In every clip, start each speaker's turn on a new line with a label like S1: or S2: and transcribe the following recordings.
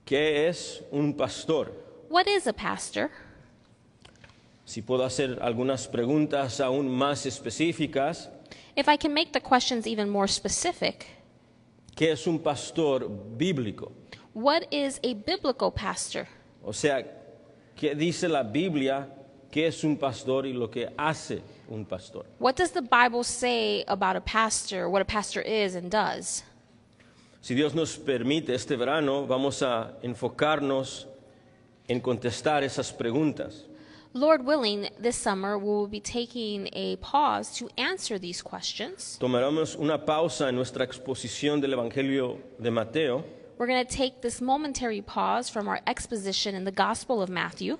S1: ¿Qué es un pastor?
S2: What is a pastor?
S1: Si puedo hacer algunas preguntas aún más específicas,
S2: If I can make the questions even more specific,
S1: ¿qué es un pastor bíblico?
S2: what is a biblical pastor?
S1: O sea, ¿qué dice la Biblia? ¿Qué es un pastor y lo que hace un pastor?
S2: What does the Bible say about a pastor, what a pastor is and does?
S1: Si Dios nos permite, este verano vamos a enfocarnos en contestar esas preguntas.
S2: Lord willing, this summer we will be taking a pause to answer these questions.
S1: Tomaremos una pausa en nuestra exposición del Evangelio de Mateo
S2: We're going to take this momentary pause from our exposition in the Gospel of Matthew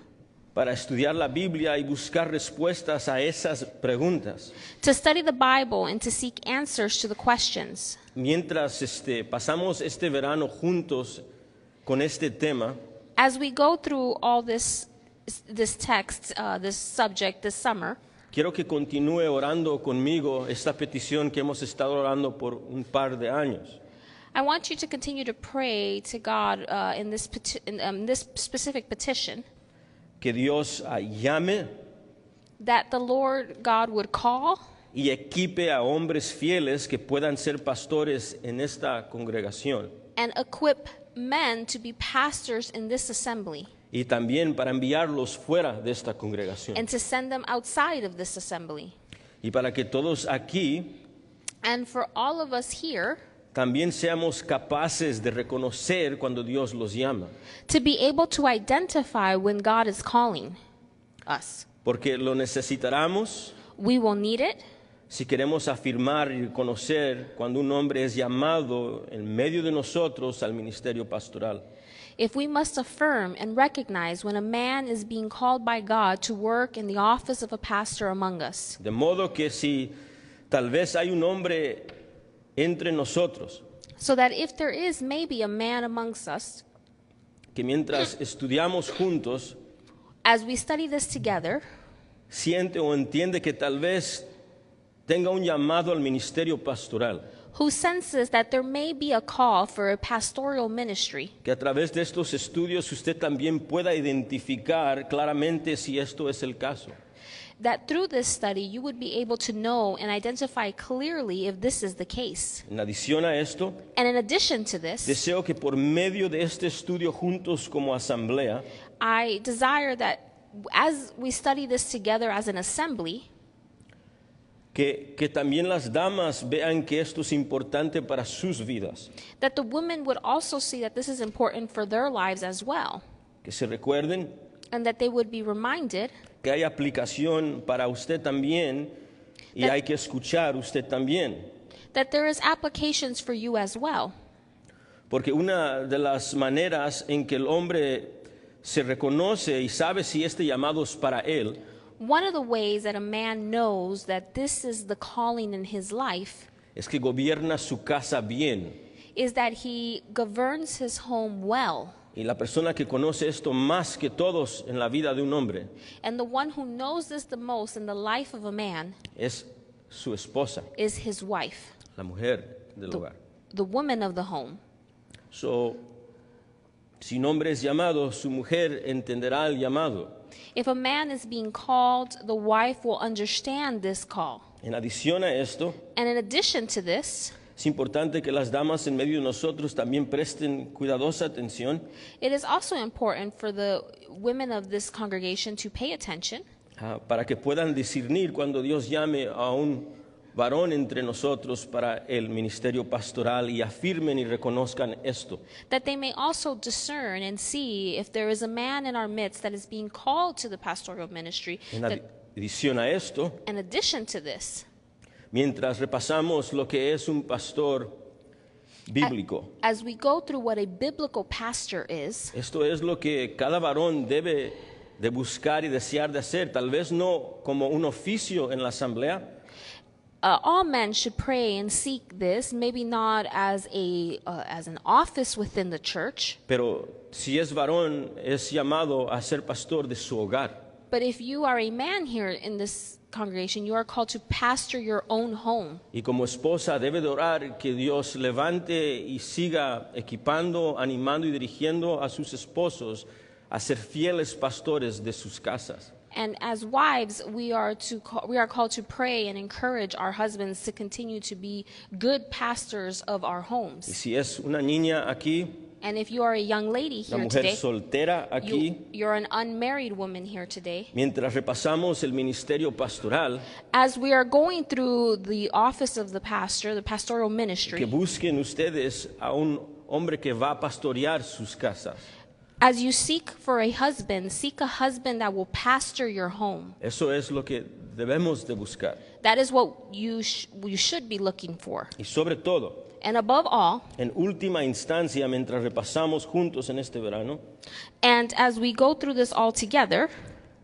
S1: para estudiar la Biblia y buscar respuestas a esas preguntas.
S2: to study the Bible and to seek answers to the questions.
S1: Mientras pasamos este verano juntos con este tema,
S2: As we go through all this text, this subject this summer,
S1: quiero que continúe orando conmigo esta petición que hemos estado orando por un par de años.
S2: I want you to continue to pray to God in this specific petition,
S1: Que Dios llame
S2: that the Lord God would call
S1: y equipe a hombres fieles que puedan ser pastores en esta congregación.
S2: and equip men to be pastors in this assembly
S1: Y también para enviarlos fuera de esta congregación.
S2: and to send them outside of this assembly.
S1: Y para que todos aquí
S2: And for all of us here,
S1: también seamos capaces de reconocer cuando Dios los llama.
S2: to be able to identify when God is calling us.
S1: Porque lo necesitaremos
S2: We will need it
S1: si queremos afirmar y reconocer cuando un hombre es llamado en medio de nosotros al ministerio pastoral.
S2: if we must affirm and recognize when a man is being called by God to work in the office of a pastor among us.
S1: De modo que si tal vez hay un hombre entre nosotros
S2: So that if there is maybe a man amongst us,
S1: que mientras estudiamos juntos
S2: as we study this together,
S1: siente o entiende que tal vez tenga un llamado al ministerio pastoral,
S2: who senses that there may be a call for a pastoral ministry,
S1: que a través de estos estudios usted también pueda identificar claramente si esto es el caso.
S2: that through this study you would be able to know and identify clearly if this is the case.
S1: En adición a esto,
S2: And in addition to this,
S1: deseo que por medio de este estudio juntos como asamblea,
S2: I desire that as we study this together as an assembly,
S1: que también las damas vean que esto es importante para sus vidas,
S2: that the women would also see that this is important for their lives as well,
S1: que se recuerden
S2: and that they would be reminded
S1: que hay aplicación para usted también y hay que escuchar usted también.
S2: that there is applications for you as well.
S1: Porque una de las maneras en que el hombre se reconoce y sabe si este llamado es para él
S2: One of the ways that a man knows that this is the calling in his life
S1: es que gobierna su casa bien.
S2: is that he governs his home well.
S1: Y la persona que conoce esto más que todos en la vida de un hombre
S2: And the one who knows this the most in the life of a man
S1: es su esposa,
S2: is his wife,
S1: la mujer del hogar.
S2: the woman of the home.
S1: So, si un hombre es llamado, su mujer entenderá el llamado.
S2: If a man is being called, the wife will understand this call.
S1: En adición a esto,
S2: And in addition to this,
S1: es importante que las damas en medio de nosotros también presten cuidadosa atención
S2: it is also important for the women of this congregation to pay attention
S1: para que puedan discernir cuando Dios llame a un varón entre nosotros para el ministerio pastoral y afirmen y reconozcan esto.
S2: that they may also discern and see if there is a man in our midst that is being called to the pastoral ministry.
S1: En
S2: That,
S1: adición a esto,
S2: in addition to this,
S1: mientras repasamos lo que es un pastor bíblico,
S2: as we go through what a biblical pastor is,
S1: esto es lo que cada varón debe de buscar y desear de hacer, tal vez no como un oficio en la asamblea,
S2: all men should pray and seek this, maybe not as an office within the church,
S1: pero si es varón es llamado a ser pastor de su hogar.
S2: but if you are a man here in this congregation, you are called to pastor your own home.
S1: Y como esposa debe de orar que Dios levante y siga equipando, animando y dirigiendo a sus esposos a ser fieles pastores de sus casas.
S2: And as wives, we are called to pray and encourage our husbands to continue to be good pastors of our
S1: Y
S2: homes.
S1: si es una niña aquí,
S2: And if you are a young lady
S1: una
S2: here
S1: mujer
S2: today,
S1: soltera aquí,
S2: you're an unmarried woman here today.
S1: mientras repasamos el ministerio pastoral,
S2: As we are going through the office of the pastor, the pastoral
S1: que
S2: ministry,
S1: busquen ustedes a un hombre que va a pastorear sus casas.
S2: as you seek for a husband, seek a husband that will pastor your home.
S1: Eso es lo que debemos de buscar.
S2: That is what you should be looking for.
S1: Y sobre todo,
S2: And above all,
S1: en última instancia, mientras repasamos juntos en este verano,
S2: and as we go through this all together,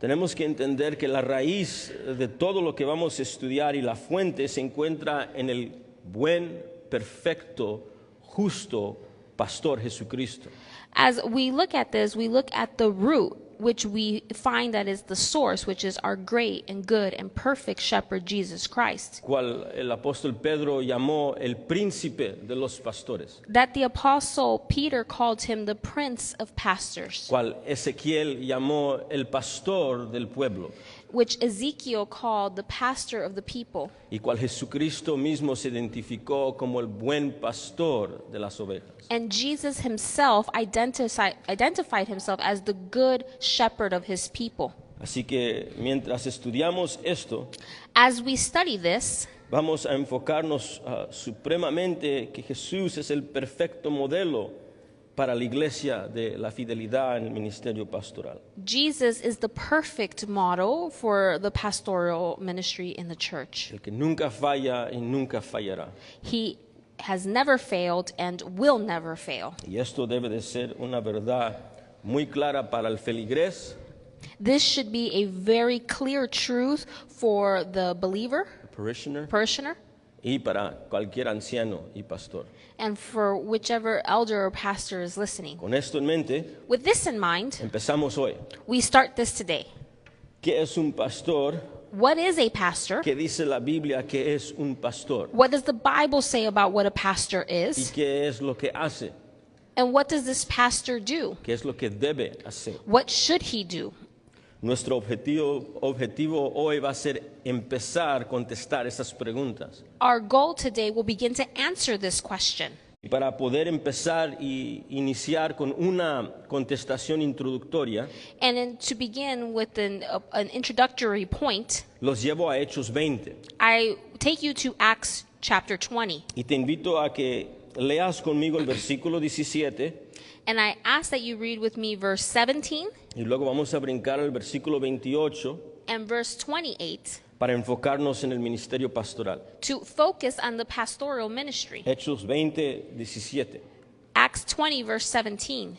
S1: tenemos que entender que la raíz de todo lo que vamos a estudiar y la fuente se encuentra en el buen, perfecto, justo pastor Jesucristo.
S2: as we look at this, we look at the root, which we find that is the source, which is our great and good and perfect shepherd, Jesus Christ.
S1: Cual el apóstol Pedro llamó el príncipe de los pastores,
S2: That the apostle Peter called him the prince of pastors,
S1: cual Ezequiel llamó el pastor del pueblo,
S2: which Ezekiel called the pastor of the people,
S1: y cual Jesucristo mismo se identificó como el buen pastor de las ovejas.
S2: and Jesus himself identified himself as the good shepherd of his people.
S1: Así que mientras estudiamos esto,
S2: As we study this,
S1: vamos a enfocarnos supremamente que Jesús es el perfecto modelo para la iglesia de la fidelidad en el ministerio pastoral.
S2: Jesus is the perfect model for the pastoral ministry in the church.
S1: El que nunca falla y nunca fallará.
S2: He has never failed and will never fail.
S1: Y esto debe de ser una verdad muy clara para el feligrés,
S2: This should be a very clear truth for the believer, parishioner,
S1: y para cualquier anciano y pastor.
S2: and for whichever elder or pastor is listening.
S1: Con esto en mente,
S2: With this in mind,
S1: empezamos hoy.
S2: we start this today.
S1: ¿Qué es un pastor?
S2: What is a pastor?
S1: ¿Qué dice la Biblia que es un pastor?
S2: What does the Bible say about what a pastor
S1: ¿Y
S2: is?
S1: qué es lo que hace?
S2: And what does this pastor do?
S1: ¿Qué es lo que debe hacer?
S2: What should he do?
S1: Nuestro objetivo hoy va a ser empezar a contestar esas preguntas.
S2: Our goal today will begin to answer this question.
S1: Y para poder empezar y iniciar con una contestación introductoria,
S2: And then to begin with an introductory point,
S1: los llevo a Hechos 20.
S2: I take you to Acts chapter 20.
S1: Y te invito a que leas conmigo el versículo 17
S2: And I ask that you read with me verse 17
S1: y luego vamos a brincar al versículo 28
S2: and verse 28
S1: para enfocarnos en el ministerio pastoral.
S2: to focus on the pastoral ministry.
S1: Hechos 20, 17.
S2: Acts 20, verse 17.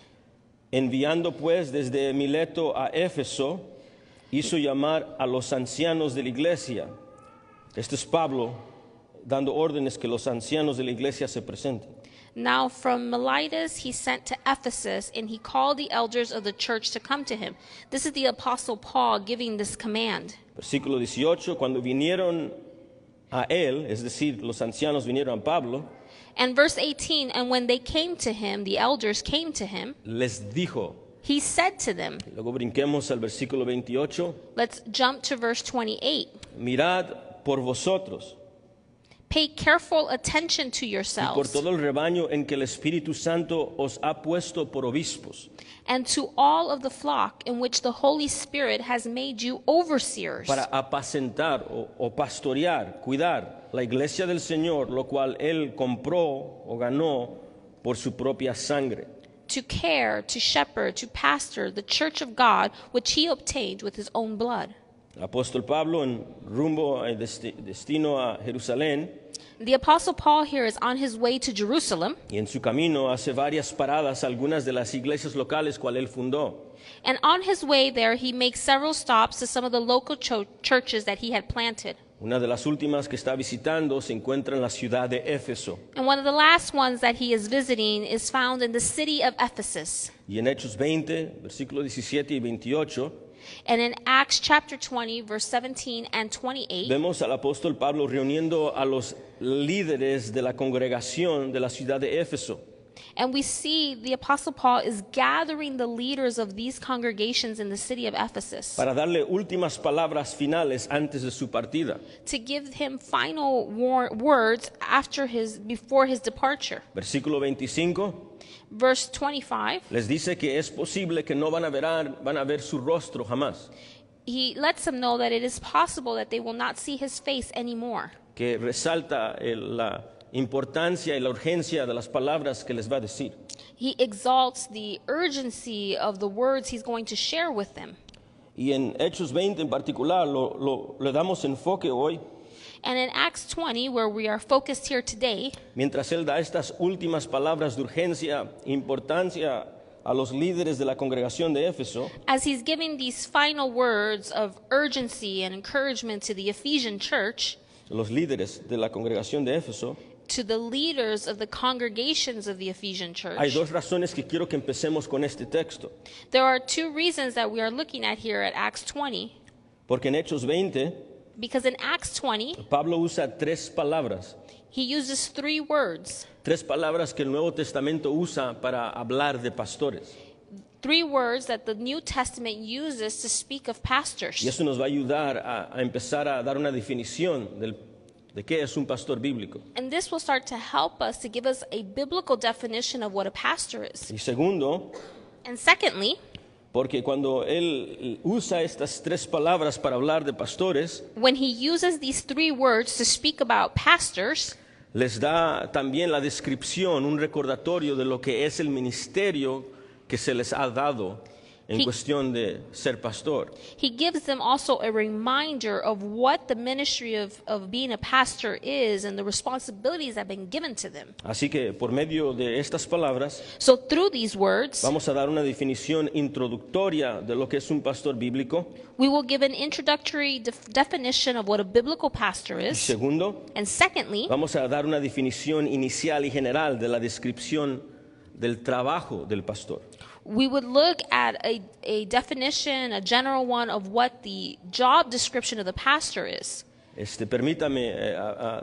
S1: Enviando pues desde Mileto a Éfeso, hizo llamar a los ancianos de la iglesia. Este es Pablo dando órdenes que los ancianos de la iglesia se presenten.
S2: Now from Miletus he sent to Ephesus, and he called the elders of the church to come to him. This is the apostle Paul giving this command.
S1: Versículo 18, cuando vinieron a él, es decir, los ancianos vinieron a Pablo,
S2: And verse 18, and when they came to him, the elders came to him,
S1: les dijo,
S2: he said to them,
S1: luego brinquemos al versículo 28,
S2: let's jump to verse 28.
S1: mirad por vosotros
S2: Pay careful attention to
S1: y por
S2: yourselves
S1: todo el rebaño en que el Espíritu Santo os ha puesto por obispos,
S2: and to all of the flock in which the Holy Spirit has made you overseers,
S1: para apacentar o pastorear, cuidar la iglesia del Señor, lo cual él compró o ganó por su propia sangre.
S2: to care, to shepherd, to pastor the church of God, which he obtained with his own blood.
S1: El apóstol Pablo en rumbo destino a Jerusalén
S2: The apostle Paul here is on his way to Jerusalem,
S1: y en su camino hace varias paradas a algunas de las iglesias locales cual él fundó.
S2: and on his way there he makes several stops to some of the local churches that he had planted.
S1: Una de las últimas que está visitando se encuentra en la ciudad de Éfeso.
S2: And one of the last ones that he is visiting is found in the city of Ephesus.
S1: Y en Hechos 20, versículos 17 y 28,
S2: And in Acts chapter 20, verse 17 and 28,
S1: vemos al apóstol Pablo reuniendo a los líderes de la congregación de la ciudad de Éfeso.
S2: and we see the Apostle Paul is gathering the leaders of these congregations in the city of Ephesus
S1: Para darle últimas palabras finales antes de su partida.
S2: to give him final words before his departure.
S1: Versículo 25
S2: Verse 25,
S1: les dice que es posible que no van a ver su rostro jamás.
S2: he lets them know that it is possible that they will not see his face anymore.
S1: Que resalta la importancia y la urgencia de las palabras que les va a decir.
S2: He exalts the urgency of the words he's going to share with them.
S1: Y en Hechos 20 en particular le damos enfoque hoy,
S2: And in Acts 20, where we are focused here today,
S1: mientras él da estas últimas palabras de urgencia, importancia a los líderes de la congregación de Éfeso,
S2: as he's giving these final words of urgency and encouragement to the Ephesian church,
S1: los líderes de la congregación de Éfeso,
S2: to the leaders of the congregations of the Ephesian
S1: hay
S2: church,
S1: dos razones que quiero que empecemos con este texto.
S2: there are two reasons that we are looking at here at Acts 20.
S1: Porque en Hechos 20,
S2: Because in Acts 20,
S1: Pablo usa tres palabras.
S2: he uses three words.
S1: Tres palabras que el Nuevo Testamento usa para hablar de pastores.
S2: Three words that the New Testament uses to speak of pastors.
S1: Y eso nos va a ayudar a empezar a dar una definición de qué es un pastor bíblico.
S2: And this will start to help us to give us a biblical definition of what a pastor is.
S1: Y segundo,
S2: And secondly,
S1: porque cuando él usa estas tres palabras para hablar de pastores,
S2: when he uses these three words to speak about pastors,
S1: les da también la descripción, un recordatorio de lo que es el ministerio que se les ha dado en cuestión de ser pastor.
S2: he gives them also a reminder of what the ministry of being a pastor is and the responsibilities that have been given to them.
S1: Así que por medio de estas palabras
S2: So through these words,
S1: vamos a dar una definición introductoria de lo que es un pastor bíblico.
S2: we will give an introductory definition of what a biblical pastor
S1: Y
S2: is.
S1: segundo,
S2: And secondly,
S1: vamos a dar una definición inicial y general de la descripción del trabajo del pastor.
S2: we would look at a definition, a general one, of what the job description of the pastor is.
S1: Permítame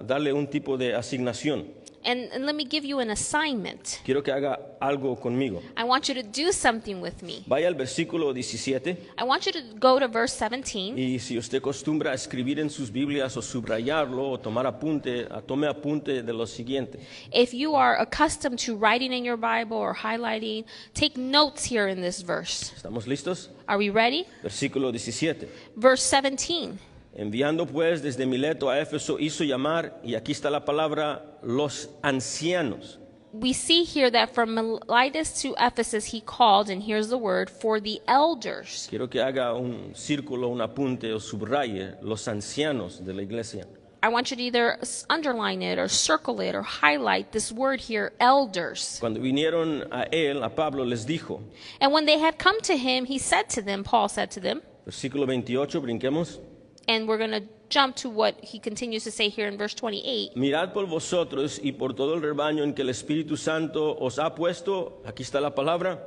S1: darle un tipo de asignación.
S2: And let me give you an assignment.
S1: Quiero que haga algo conmigo.
S2: I want you to do something with me.
S1: Vaya al versículo 17
S2: I want you to go to verse 17.
S1: y si usted acostumbra a escribir en sus Biblias o subrayarlo o tomar apunte, tome apunte de lo siguiente.
S2: If you are accustomed to writing in your Bible or highlighting, take notes here in this verse.
S1: ¿Estamos listos?
S2: Are we ready?
S1: Versículo 17.
S2: Verse 17.
S1: Enviando pues desde Mileto a Éfeso hizo llamar, y aquí está la palabra, los ancianos.
S2: We see here that from Miletus to Ephesus he called, and here's the word, for the elders.
S1: Quiero que haga un círculo, un apunte o subraye los ancianos de la iglesia.
S2: I want you to either underline it or circle it or highlight this word here, elders.
S1: Cuando vinieron a él, a Pablo, les dijo,
S2: And when they had come to him, he said to them, Paul said to them,
S1: versículo 28, brinquemos.
S2: and we're going to jump to what he continues to say here in verse 28.
S1: Mirad por vosotros y por todo el rebaño en que el Espíritu Santo os ha puesto, aquí está la palabra,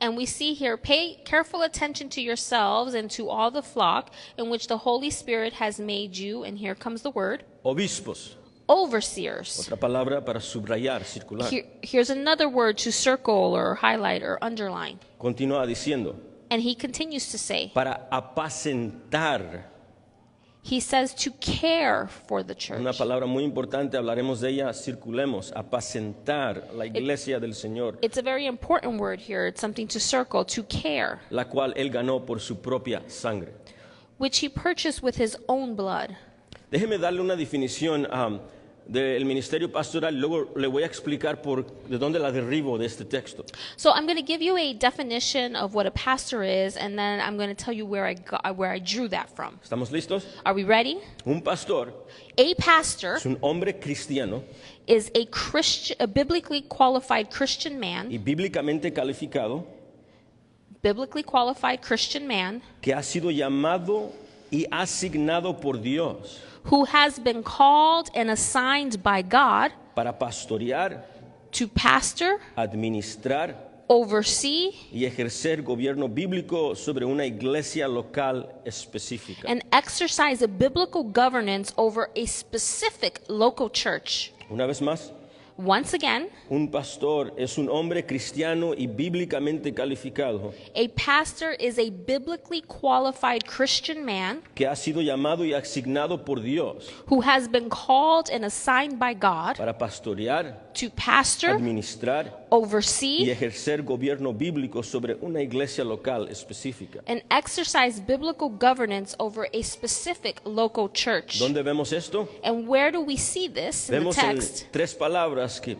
S2: And we see here, pay careful attention to yourselves and to all the flock in which the Holy Spirit has made you, and here comes the word,
S1: obispos.
S2: overseers.
S1: Otra palabra para subrayar, circular.
S2: Here's another word to circle or highlight or underline.
S1: Continúa diciendo,
S2: And he continues to say,
S1: para apacentar.
S2: he says to care for the
S1: Una
S2: church.
S1: palabra muy importante, hablaremos de ella, circulemos, apacentar la iglesia del Señor,
S2: It's a very important word here. It's something to circle, to care,
S1: la cual él ganó por su propia sangre.
S2: which he purchased with his own blood.
S1: Déjeme darle una definición del ministerio pastoral, luego le voy a explicar de dónde la derribo de este texto.
S2: So I'm going to give you a definition of what a pastor is, and then I'm going to tell you where I drew that from.
S1: ¿Estamos listos?
S2: Are we ready?
S1: Un pastor
S2: A pastor
S1: es un hombre cristiano
S2: is a biblically qualified Christian man,
S1: y bíblicamente calificado que ha sido llamado y asignado por Dios
S2: who has been called and assigned by God
S1: para pastorear,
S2: to pastor,
S1: administrar
S2: oversee,
S1: y ejercer gobierno bíblico sobre una iglesia local específica.
S2: and exercise a biblical governance over a specific local church.
S1: Una vez más,
S2: Once again,
S1: un pastor es un hombre cristiano y bíblicamente calificado
S2: a pastor is a biblically qualified Christian man
S1: que ha sido llamado y asignado por Dios
S2: who has been called and assigned by God
S1: para pastorear,
S2: to pastor,
S1: administrar y
S2: oversee,
S1: ejercer gobierno bíblico sobre una iglesia local específica.
S2: and exercise biblical governance over a specific local church.
S1: ¿Dónde vemos esto?
S2: And where do we see this in the
S1: Vemos en
S2: text?
S1: tres palabras que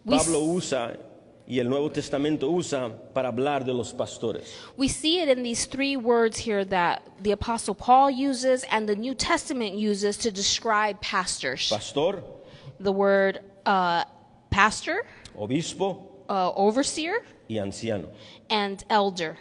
S2: We
S1: Pablo
S2: s-
S1: usa y el Nuevo Testamento usa para hablar de los pastores.
S2: We see it in these three words here that the Apostle Paul uses and the New Testament uses to describe pastors.
S1: Pastor,
S2: The word pastor,
S1: obispo
S2: overseer,
S1: y anciano.
S2: and elder.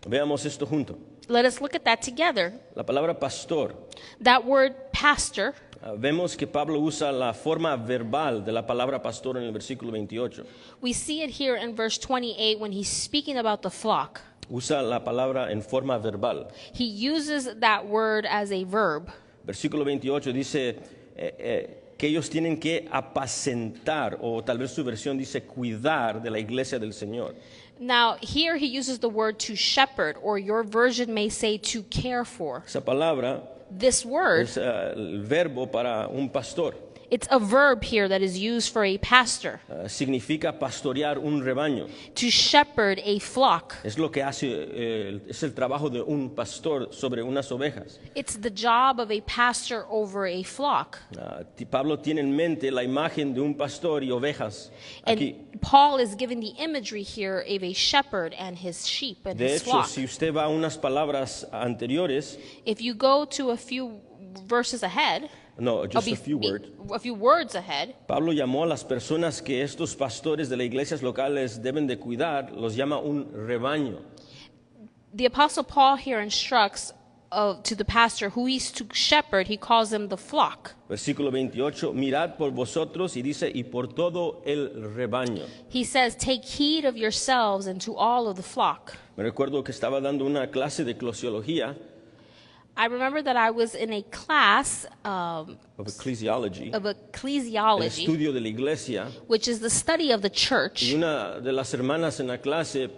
S1: Veamos esto junto.
S2: Let us look at that together.
S1: La palabra pastor,
S2: That word pastor,
S1: vemos que Pablo usa la forma verbal de la palabra pastor en el versículo 28.
S2: we see it here in verse 28 when he's speaking about the flock.
S1: Usa la palabra en forma verbal.
S2: He uses that word as a verb.
S1: Versículo 28 dice que ellos tienen que apacentar, o tal vez su versión dice cuidar de la iglesia del Señor.
S2: Now, here he uses the word to shepherd, or your version may say to care for.
S1: Esa palabra
S2: This word,
S1: es el verbo para un pastor.
S2: it's a verb here that is used for a pastor,
S1: Significa pastorear un rebaño.
S2: to shepherd a flock.
S1: Es lo que hace, es el trabajo de un pastor sobre unas ovejas.
S2: It's the job of a pastor over a flock.
S1: Pablo tiene en mente la imagen de un pastor y ovejas. Aquí.
S2: And Paul is giving the imagery here of a shepherd and his sheep and
S1: De
S2: his
S1: hecho,
S2: flock.
S1: si usted va a unas palabras anteriores,
S2: If you go to a few verses ahead,
S1: no,
S2: or
S1: just a few words.
S2: a few words ahead,
S1: Pablo llamó a las personas que estos pastores de las iglesias locales deben de cuidar, los llama un rebaño.
S2: the Apostle Paul here instructs to the pastor who he's to shepherd, he calls them the flock.
S1: Versículo 28, mirad por vosotros y dice, y por todo el rebaño.
S2: He says, take heed of yourselves and to all of the flock.
S1: Me recuerdo que estaba dando una clase de eclesiología,
S2: I remember that I was in a class
S1: of ecclesiology,
S2: of
S1: el
S2: ecclesiology,
S1: estudio de la iglesia,
S2: which is the study of the church.
S1: y una de las hermanas en la clase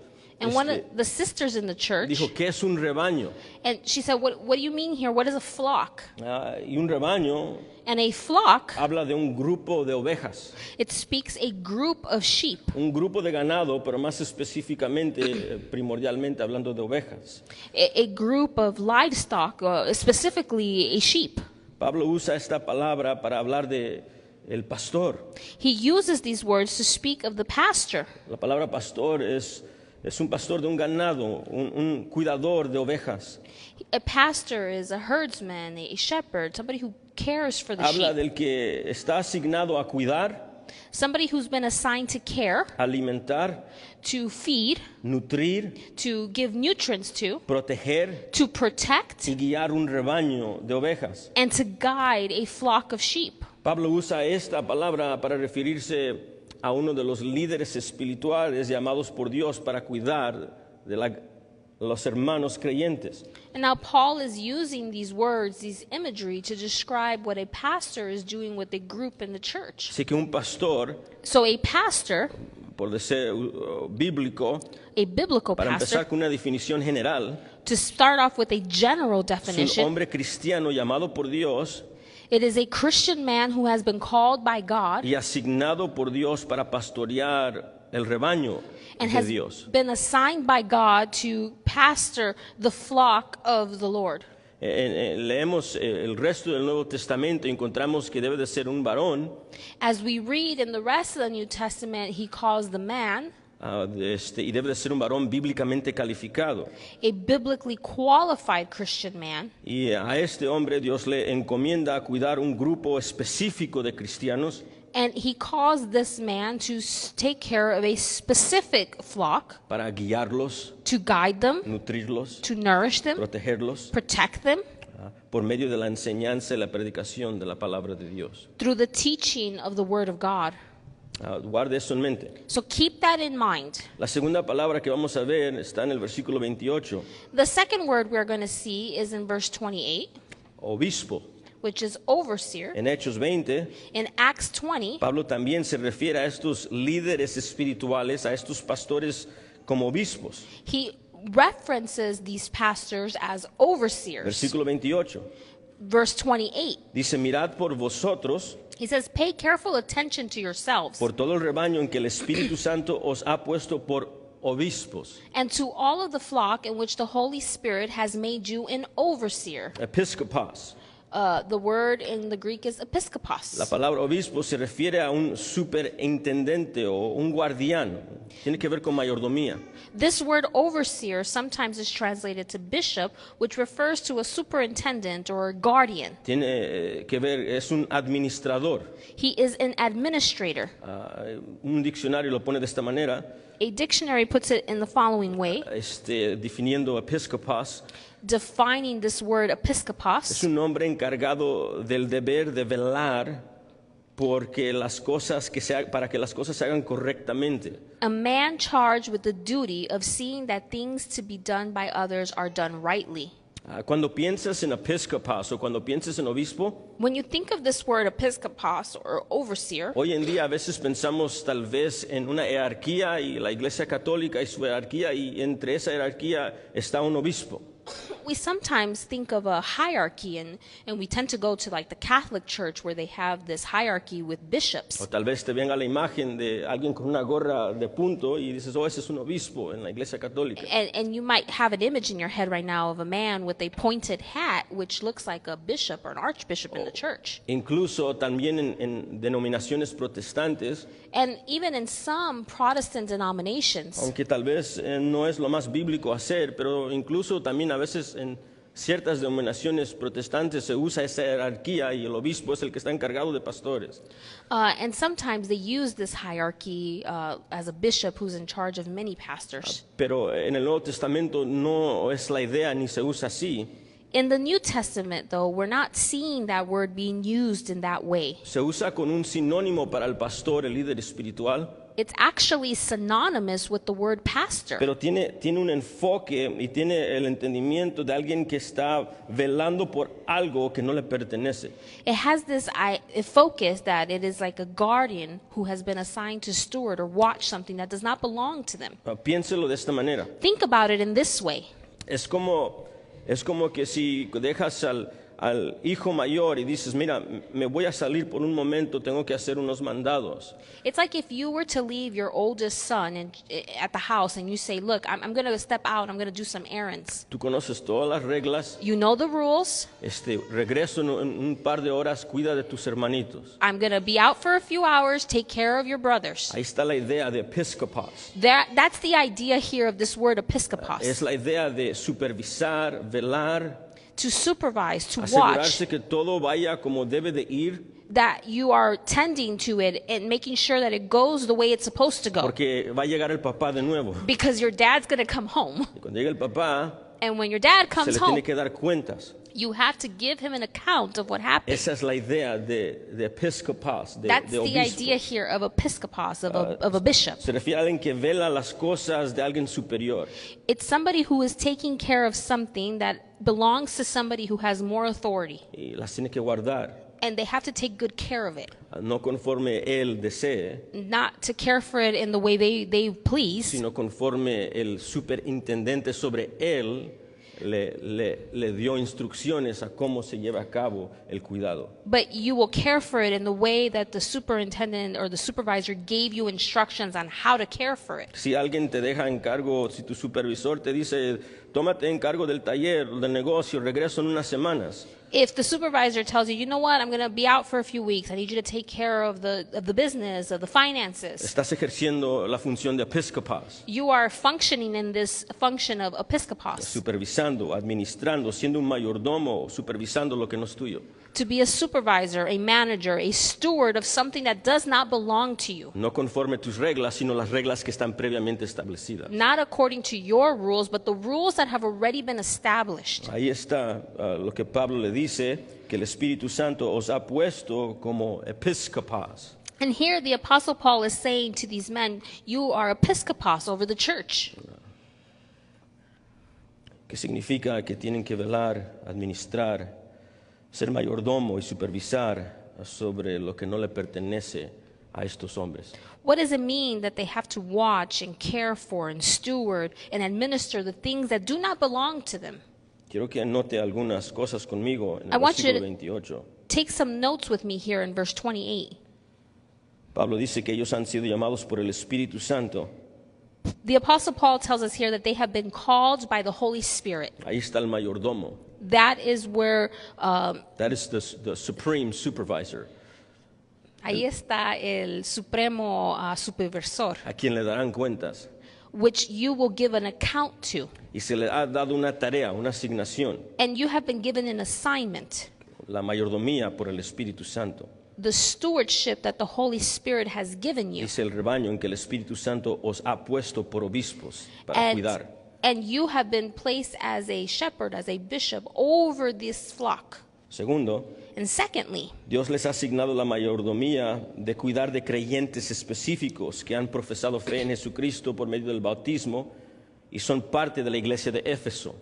S2: And one of the sisters in the church,
S1: dijo, ¿qué es un rebaño?
S2: and she said, what do you mean here? What is a flock?
S1: Y un rebaño
S2: And a flock,
S1: habla de un grupo de ovejas,
S2: it speaks a group of sheep,
S1: un grupo de ganado, pero más específicamente, primordialmente hablando de ovejas.
S2: a group of livestock, specifically a sheep.
S1: Pablo usa esta palabra para hablar de el pastor.
S2: He uses these words to speak of the pastor.
S1: La palabra pastor es un pastor de un ganado, un cuidador de ovejas.
S2: A pastor is a herdsman, a shepherd, somebody who cares for the
S1: Habla
S2: sheep,
S1: del que está asignado a cuidar,
S2: somebody who's been assigned to care,
S1: alimentar,
S2: to feed,
S1: nutrir,
S2: to give nutrients
S1: proteger
S2: to protect,
S1: y guiar un rebaño de ovejas.
S2: and to guide a flock of sheep.
S1: Pablo usa esta palabra para referirse a uno de los líderes espirituales llamados por Dios para cuidar de los hermanos creyentes.
S2: And now Paul is using these words, these imagery, to describe what a pastor is doing with a group in the church.
S1: Así que un pastor,
S2: So a pastor,
S1: por decir bíblico,
S2: a biblical
S1: para
S2: pastor,
S1: empezar con una definición general,
S2: to start off with a general
S1: es un
S2: definition,
S1: hombre cristiano llamado por Dios
S2: it is a Christian man who has been called by God
S1: y asignado por Dios para pastorear el rebaño
S2: and
S1: de
S2: has
S1: Dios.
S2: been assigned by God to pastor the flock of the Lord.
S1: Leemos el resto del Nuevo Testamento y encontramos que debe de ser un varón
S2: As we read in the rest of the New Testament, he calls the man
S1: y debe de ser un varón bíblicamente calificado.
S2: a biblically qualified Christian man.
S1: Y a este hombre Dios le encomienda a cuidar un grupo específico de cristianos
S2: And he calls this man to take care of a specific flock,
S1: para guiarlos,
S2: to guide them,
S1: nutrirlos,
S2: to nourish them,
S1: protegerlos
S2: protect them
S1: por medio de la enseñanza y la predicación de la palabra de Dios.
S2: through the teaching of the Word of God.
S1: Guarde eso en mente.
S2: So keep that in mind.
S1: La segunda palabra que vamos a ver está en el versículo 28,
S2: The second word we're going to see is in verse 28,
S1: obispo.
S2: which is overseer.
S1: En Hechos 20,
S2: In Acts 20,
S1: Pablo también se refiere a estos líderes espirituales, a estos pastores como obispos.
S2: he references these pastors as overseers.
S1: Versículo 28,
S2: Verse 28,
S1: dice, mirad por vosotros,
S2: he says, pay careful attention to yourselves
S1: por todo el rebaño en que el Espíritu Santo os ha puesto por obispos,
S2: and to all of the flock in which the Holy Spirit has made you an overseer.
S1: episcopos.
S2: The word in the Greek is episkopos.
S1: La palabra obispo se refiere a un superintendente o un guardián. Tiene que ver con mayordomía.
S2: This word overseer sometimes is translated to bishop, which refers to a superintendent or a guardian.
S1: Tiene que ver, es un administrador.
S2: He is an administrator.
S1: Un diccionario lo pone de esta manera,
S2: A dictionary puts it in the following way,
S1: definiendo episcopos.
S2: defining this word
S1: Es
S2: episkopos.
S1: un hombre encargado del deber de velar porque las cosas para que las cosas se hagan correctamente.
S2: A man charged with the duty of seeing that things to be done by others are done rightly.
S1: Cuando piensas en episcopos o cuando piensas en obispo,
S2: When you think of this word episkopos or overseer,
S1: hoy en día a veces pensamos tal vez en una jerarquía y la Iglesia Católica y su jerarquía, y entre esa jerarquía está un obispo.
S2: we sometimes think of a hierarchy, and we tend to go to like the Catholic Church where they have this hierarchy with bishops.
S1: O tal vez te venga la imagen de alguien con una gorra de punto y dices, oh, ese es un obispo en la Iglesia Católica.
S2: And you might have an image in your head right now of a man with a pointed hat, which looks like a bishop or an archbishop in the church.
S1: Incluso también en denominaciones protestantes,
S2: And even in some Protestant denominations,
S1: aunque tal vez no es lo más bíblico hacer, pero incluso también a veces en ciertas denominaciones protestantes se usa esa jerarquía y el obispo es el que está encargado de pastores.
S2: and sometimes they use this hierarchy as a bishop who's in charge of many pastors.
S1: Pero en el Nuevo Testamento no es la idea ni se usa así.
S2: In the New Testament, though, we're not seeing that word being used in that way.
S1: Se usa con un sinónimo para el pastor, el líder espiritual,
S2: It's actually synonymous with the word pastor.
S1: pero tiene un enfoque y tiene el entendimiento de alguien que está velando por algo que no le pertenece.
S2: It has this focus that it is like a guardian who has been assigned to steward or watch something that does not belong to them.
S1: Piénselo de esta manera.
S2: Think about it in this way.
S1: Es como que si dejas al hijo mayor y dices, mira, me voy a salir por un momento, tengo que hacer unos mandados.
S2: It's like if you were to leave your oldest son at the house and you say, look, I'm going to step out, I'm going to do some errands.
S1: Tú conoces todas las reglas.
S2: You know the rules.
S1: Regreso en un par de horas, cuida de tus hermanitos.
S2: I'm going to be out for a few hours, take care of your brothers.
S1: Ahí está la idea de episcopos.
S2: That's the idea here of this word episkopos.
S1: Es la idea de supervisar, velar,
S2: To supervise, to watch,
S1: asegurarse que todo vaya como debe de ir,
S2: that you are tending to it and making sure that it goes the way it's supposed to go.
S1: porque va a llegar el papá de nuevo.
S2: Because your dad's going to come home.
S1: Y cuando llegue el papá,
S2: And when your dad
S1: se
S2: comes
S1: le
S2: home,
S1: tiene que dar cuentas.
S2: you have to give him an account of what happened.
S1: Esa es la idea de episcopos,
S2: That's
S1: de
S2: the
S1: obispo.
S2: idea here of episkopos, of a bishop.
S1: Se refiere a alguien que vela las cosas de alguien superior.
S2: It's somebody who is taking care of something that belongs to somebody who has more authority.
S1: Y las tiene que guardar,
S2: And they have to take good care of it.
S1: no conforme él desee,
S2: Not to care for it in the way they please,
S1: sino conforme el superintendente sobre él le dio instrucciones a cómo se lleva a cabo el cuidado.
S2: but you will care for it in the way that the superintendent or the supervisor gave you instructions on how to care for it.
S1: Si alguien te deja en cargo, si tu supervisor te dice, tómate en cargo del taller, del negocio, regreso en unas semanas.
S2: If the supervisor tells you, you know what, I'm going to be out for a few weeks, I need you to take care of the business, of the finances.
S1: Estás ejerciendo la función de episcopos,
S2: You are functioning in this function of episkopos,
S1: supervisando, administrando, siendo un mayordomo, supervisando lo que no es tuyo.
S2: to be a supervisor, a manager, a steward of something that does not belong to you.
S1: No conforme tus reglas, sino las reglas que están previamente establecidas.
S2: Not according to your rules, but the rules that have already been established.
S1: Ahí está lo que Pablo le dice, que el Espíritu Santo os ha puesto como episcopos.
S2: And here the Apostle Paul is saying to these men, you are episkopos over the church.
S1: Que significa que tienen que velar, administrar, ser mayordomo y supervisar sobre lo que no le pertenece a estos hombres.
S2: What does it mean that they have to watch and care for and steward and administer the things that do not belong to them?
S1: Quiero que anote algunas cosas conmigo en
S2: I
S1: el
S2: want you
S1: versículo
S2: to-
S1: 28.
S2: Take some notes with me here in verse 28.
S1: Pablo dice que ellos han sido llamados por el Espíritu Santo.
S2: The Apostle Paul tells us here that they have been called by the Holy Spirit.
S1: Ahí está el mayordomo.
S2: That is where,
S1: That is the supreme supervisor,
S2: ahí está el supremo supervisor,
S1: a quien le darán cuentas.
S2: which you will give an account to.
S1: Y se le ha dado una tarea, una asignación,
S2: And you have been given an assignment,
S1: la mayordomía por el Espíritu Santo.
S2: the stewardship that the Holy Spirit has given you.
S1: Es el rebaño en que el Espíritu Santo os ha puesto por obispos para cuidar.
S2: And you have been placed as a shepherd, as a bishop over this flock.
S1: Segundo,
S2: And secondly,
S1: Dios les ha asignado la mayordomía de cuidar de creyentes específicos que han profesado fe en Jesucristo por medio del bautismo y son parte de la iglesia de Éfeso.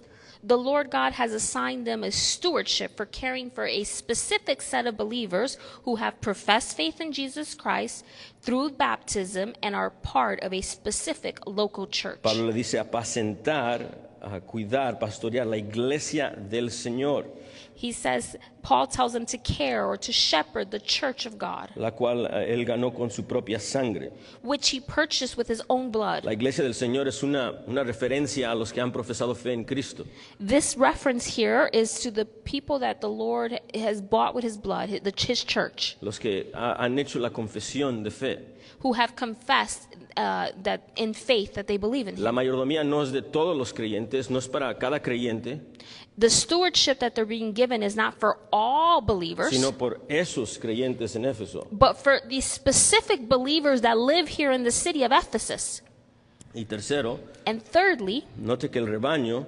S2: the Lord God has assigned them a stewardship for caring for a specific set of believers who have professed faith in Jesus Christ through baptism and are part of a specific local church.
S1: Pablo le dice apacentar, cuidar, pastorear la iglesia del Señor,
S2: He says, Paul tells them to care or to shepherd the church of God,
S1: la cual él ganó con su propia sangre.
S2: which he purchased with his own blood.
S1: La iglesia del Señor es una referencia a los que han profesado fe en Cristo.
S2: This reference here is to the people that the Lord has bought with his blood, his church,
S1: Los que han hecho la confesión de fe.
S2: who have confessed that in faith that they believe in
S1: La
S2: him.
S1: mayordomía no es de todos los creyentes, no es para cada creyente,
S2: The stewardship that they're being given is not for all believers,
S1: sino por esos creyentes en Éfeso.
S2: but for these specific believers that live here in the city of Ephesus.
S1: Y tercero,
S2: And thirdly,
S1: note que el rebaño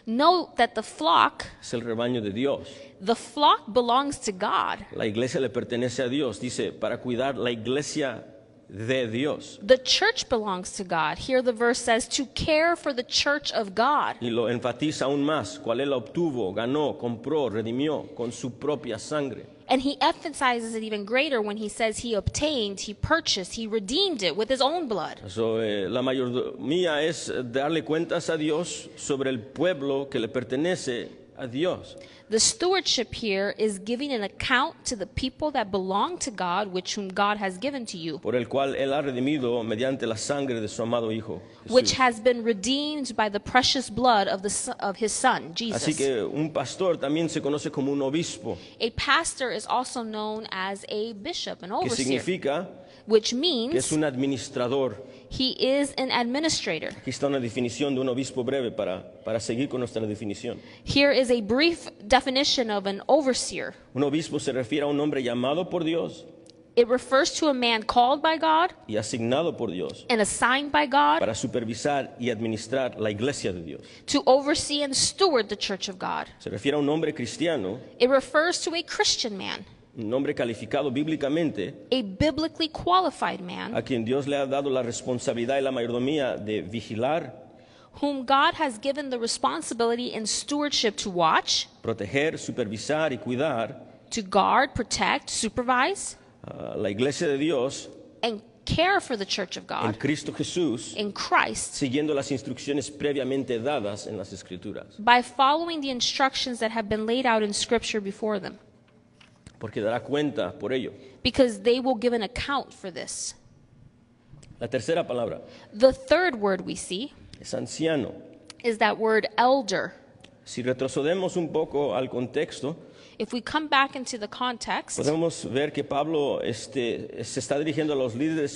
S2: note that the flock
S1: de Dios.
S2: The flock belongs to God.
S1: La iglesia le pertenece a Dios, dice, para cuidar la iglesia de Dios.
S2: The church belongs to God. Here the verse says to care for the church of God.
S1: Y lo enfatiza aún más, cual él obtuvo, ganó, compró, redimió con su propia sangre.
S2: And he emphasizes it even greater when he says he obtained, he purchased, he redeemed it with his own blood.
S1: So, la mayordomía es darle cuentas a Dios sobre el pueblo que le pertenece a Dios.
S2: The stewardship here is giving an account to the people that belong to God, which whom God has given to you,
S1: Por el cual él ha redimido mediante la sangre de su amado Hijo. Jesús.
S2: which has been redeemed by the precious blood of his son,
S1: Así
S2: Jesus.
S1: que un pastor también se conoce como un obispo,
S2: A pastor is also known as a bishop, an
S1: que
S2: overseer,
S1: significa
S2: which
S1: que
S2: means
S1: es un administrador.
S2: he is an administrator.
S1: Aquí está una definición de un obispo breve para seguir con nuestra definición.
S2: Here is a brief definition of an overseer.
S1: Un obispo se refiere a un hombre llamado por Dios
S2: It refers to a man called by God
S1: y asignado por Dios
S2: and assigned by God
S1: para supervisar y administrar la iglesia de Dios.
S2: to oversee and steward the church of God.
S1: Se refiere a un hombre cristiano,
S2: It refers to a Christian man,
S1: un hombre calificado bíblicamente,
S2: a biblically qualified man,
S1: a quien Dios le ha dado la responsabilidad y la mayordomía de vigilar,
S2: whom God has given the responsibility and stewardship to watch,
S1: proteger, supervisar y cuidar
S2: to guard, protect, supervise,
S1: a la iglesia de Dios
S2: and care for the church of
S1: en
S2: God
S1: Cristo Jesús,
S2: in Christ
S1: siguiendo las instrucciones previamente dadas en las Escrituras,
S2: by following the instructions that have been laid out in Scripture before them,
S1: porque dará cuenta por ello.
S2: because they will give an account for this.
S1: La tercera palabra
S2: The third word we see
S1: es anciano.
S2: is that word elder.
S1: Si retrocedemos un poco al contexto,
S2: If we come back into the context,
S1: podemos ver que Pablo se está dirigiendo a los líderes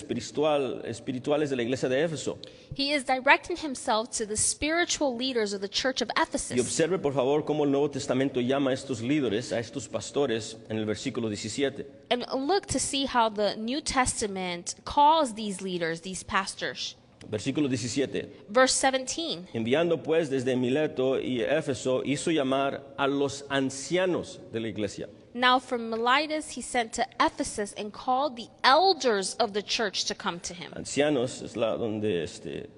S1: espirituales de la iglesia de Éfeso.
S2: he is directing himself to the spiritual leaders of the church of
S1: Y
S2: Ephesus.
S1: observe por favor cómo el Nuevo Testamento llama a estos líderes, a estos pastores, en el versículo 17.
S2: And look to see how the New Testament calls these leaders, these pastors.
S1: Versículo 17.
S2: Verse 17.
S1: Enviando pues desde Mileto y Éfeso, hizo llamar a los ancianos de la iglesia.
S2: Now from Miletus he sent to Ephesus and called the elders of the church to come to him.
S1: Ancianos es donde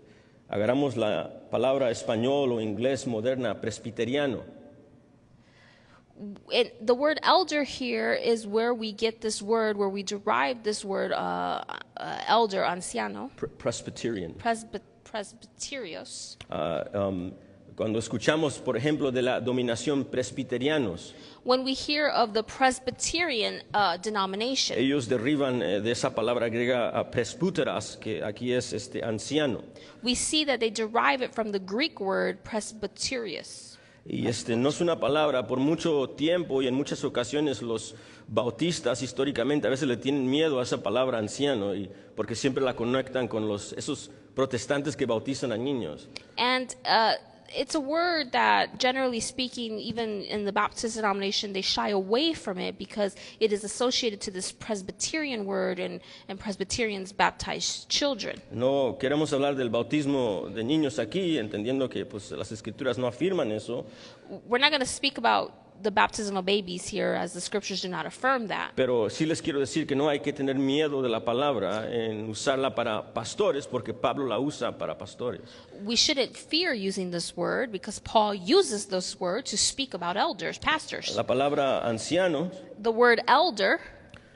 S1: agarramos la palabra español o inglés moderna, presbiteriano.
S2: The word elder here is where we get this word, where we derive this word elder, anciano.
S1: Presbyterian.
S2: Presbyterios.
S1: Cuando escuchamos, por ejemplo, de la dominación presbiterianos,
S2: When we hear of the Presbyterian denomination,
S1: ellos derivan de esa palabra griega presbúteras, que aquí es anciano.
S2: we see that they derive it from the Greek word presbyterios.
S1: Y no es una palabra, por mucho tiempo y en muchas ocasiones los bautistas históricamente a veces le tienen miedo a esa palabra anciano, porque siempre la conectan con esos protestantes que bautizan a niños.
S2: And it's a word that, generally speaking, even in the Baptist denomination, they shy away from it because it is associated to this Presbyterian word, and Presbyterians baptize children.
S1: No queremos hablar del bautismo de niños aquí, entendiendo que pues, las escrituras no afirman eso.
S2: We're not going to speak about the baptism of babies here, as the scriptures do not affirm that.
S1: Pero sí les quiero decir que no hay que tener miedo de la palabra en usarla para pastores, porque Pablo la usa para pastores.
S2: We shouldn't fear using this word because Paul uses this word to speak about elders, pastors.
S1: La palabra anciano
S2: The word elder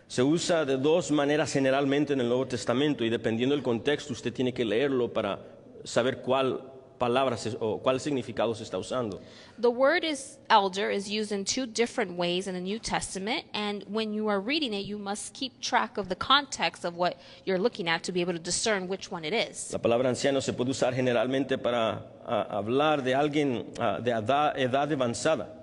S1: se usa de dos maneras generalmente en el Nuevo Testamento, y dependiendo del contexto usted tiene que leerlo para saber cuál palabra o cuál significado se está usando.
S2: The word elder is used in two different ways in the New Testament, and when you are reading it, you must keep track of the context of what you're looking at to be able to discern which one it is.
S1: La palabra anciano se puede usar generalmente para hablar de alguien de edad avanzada.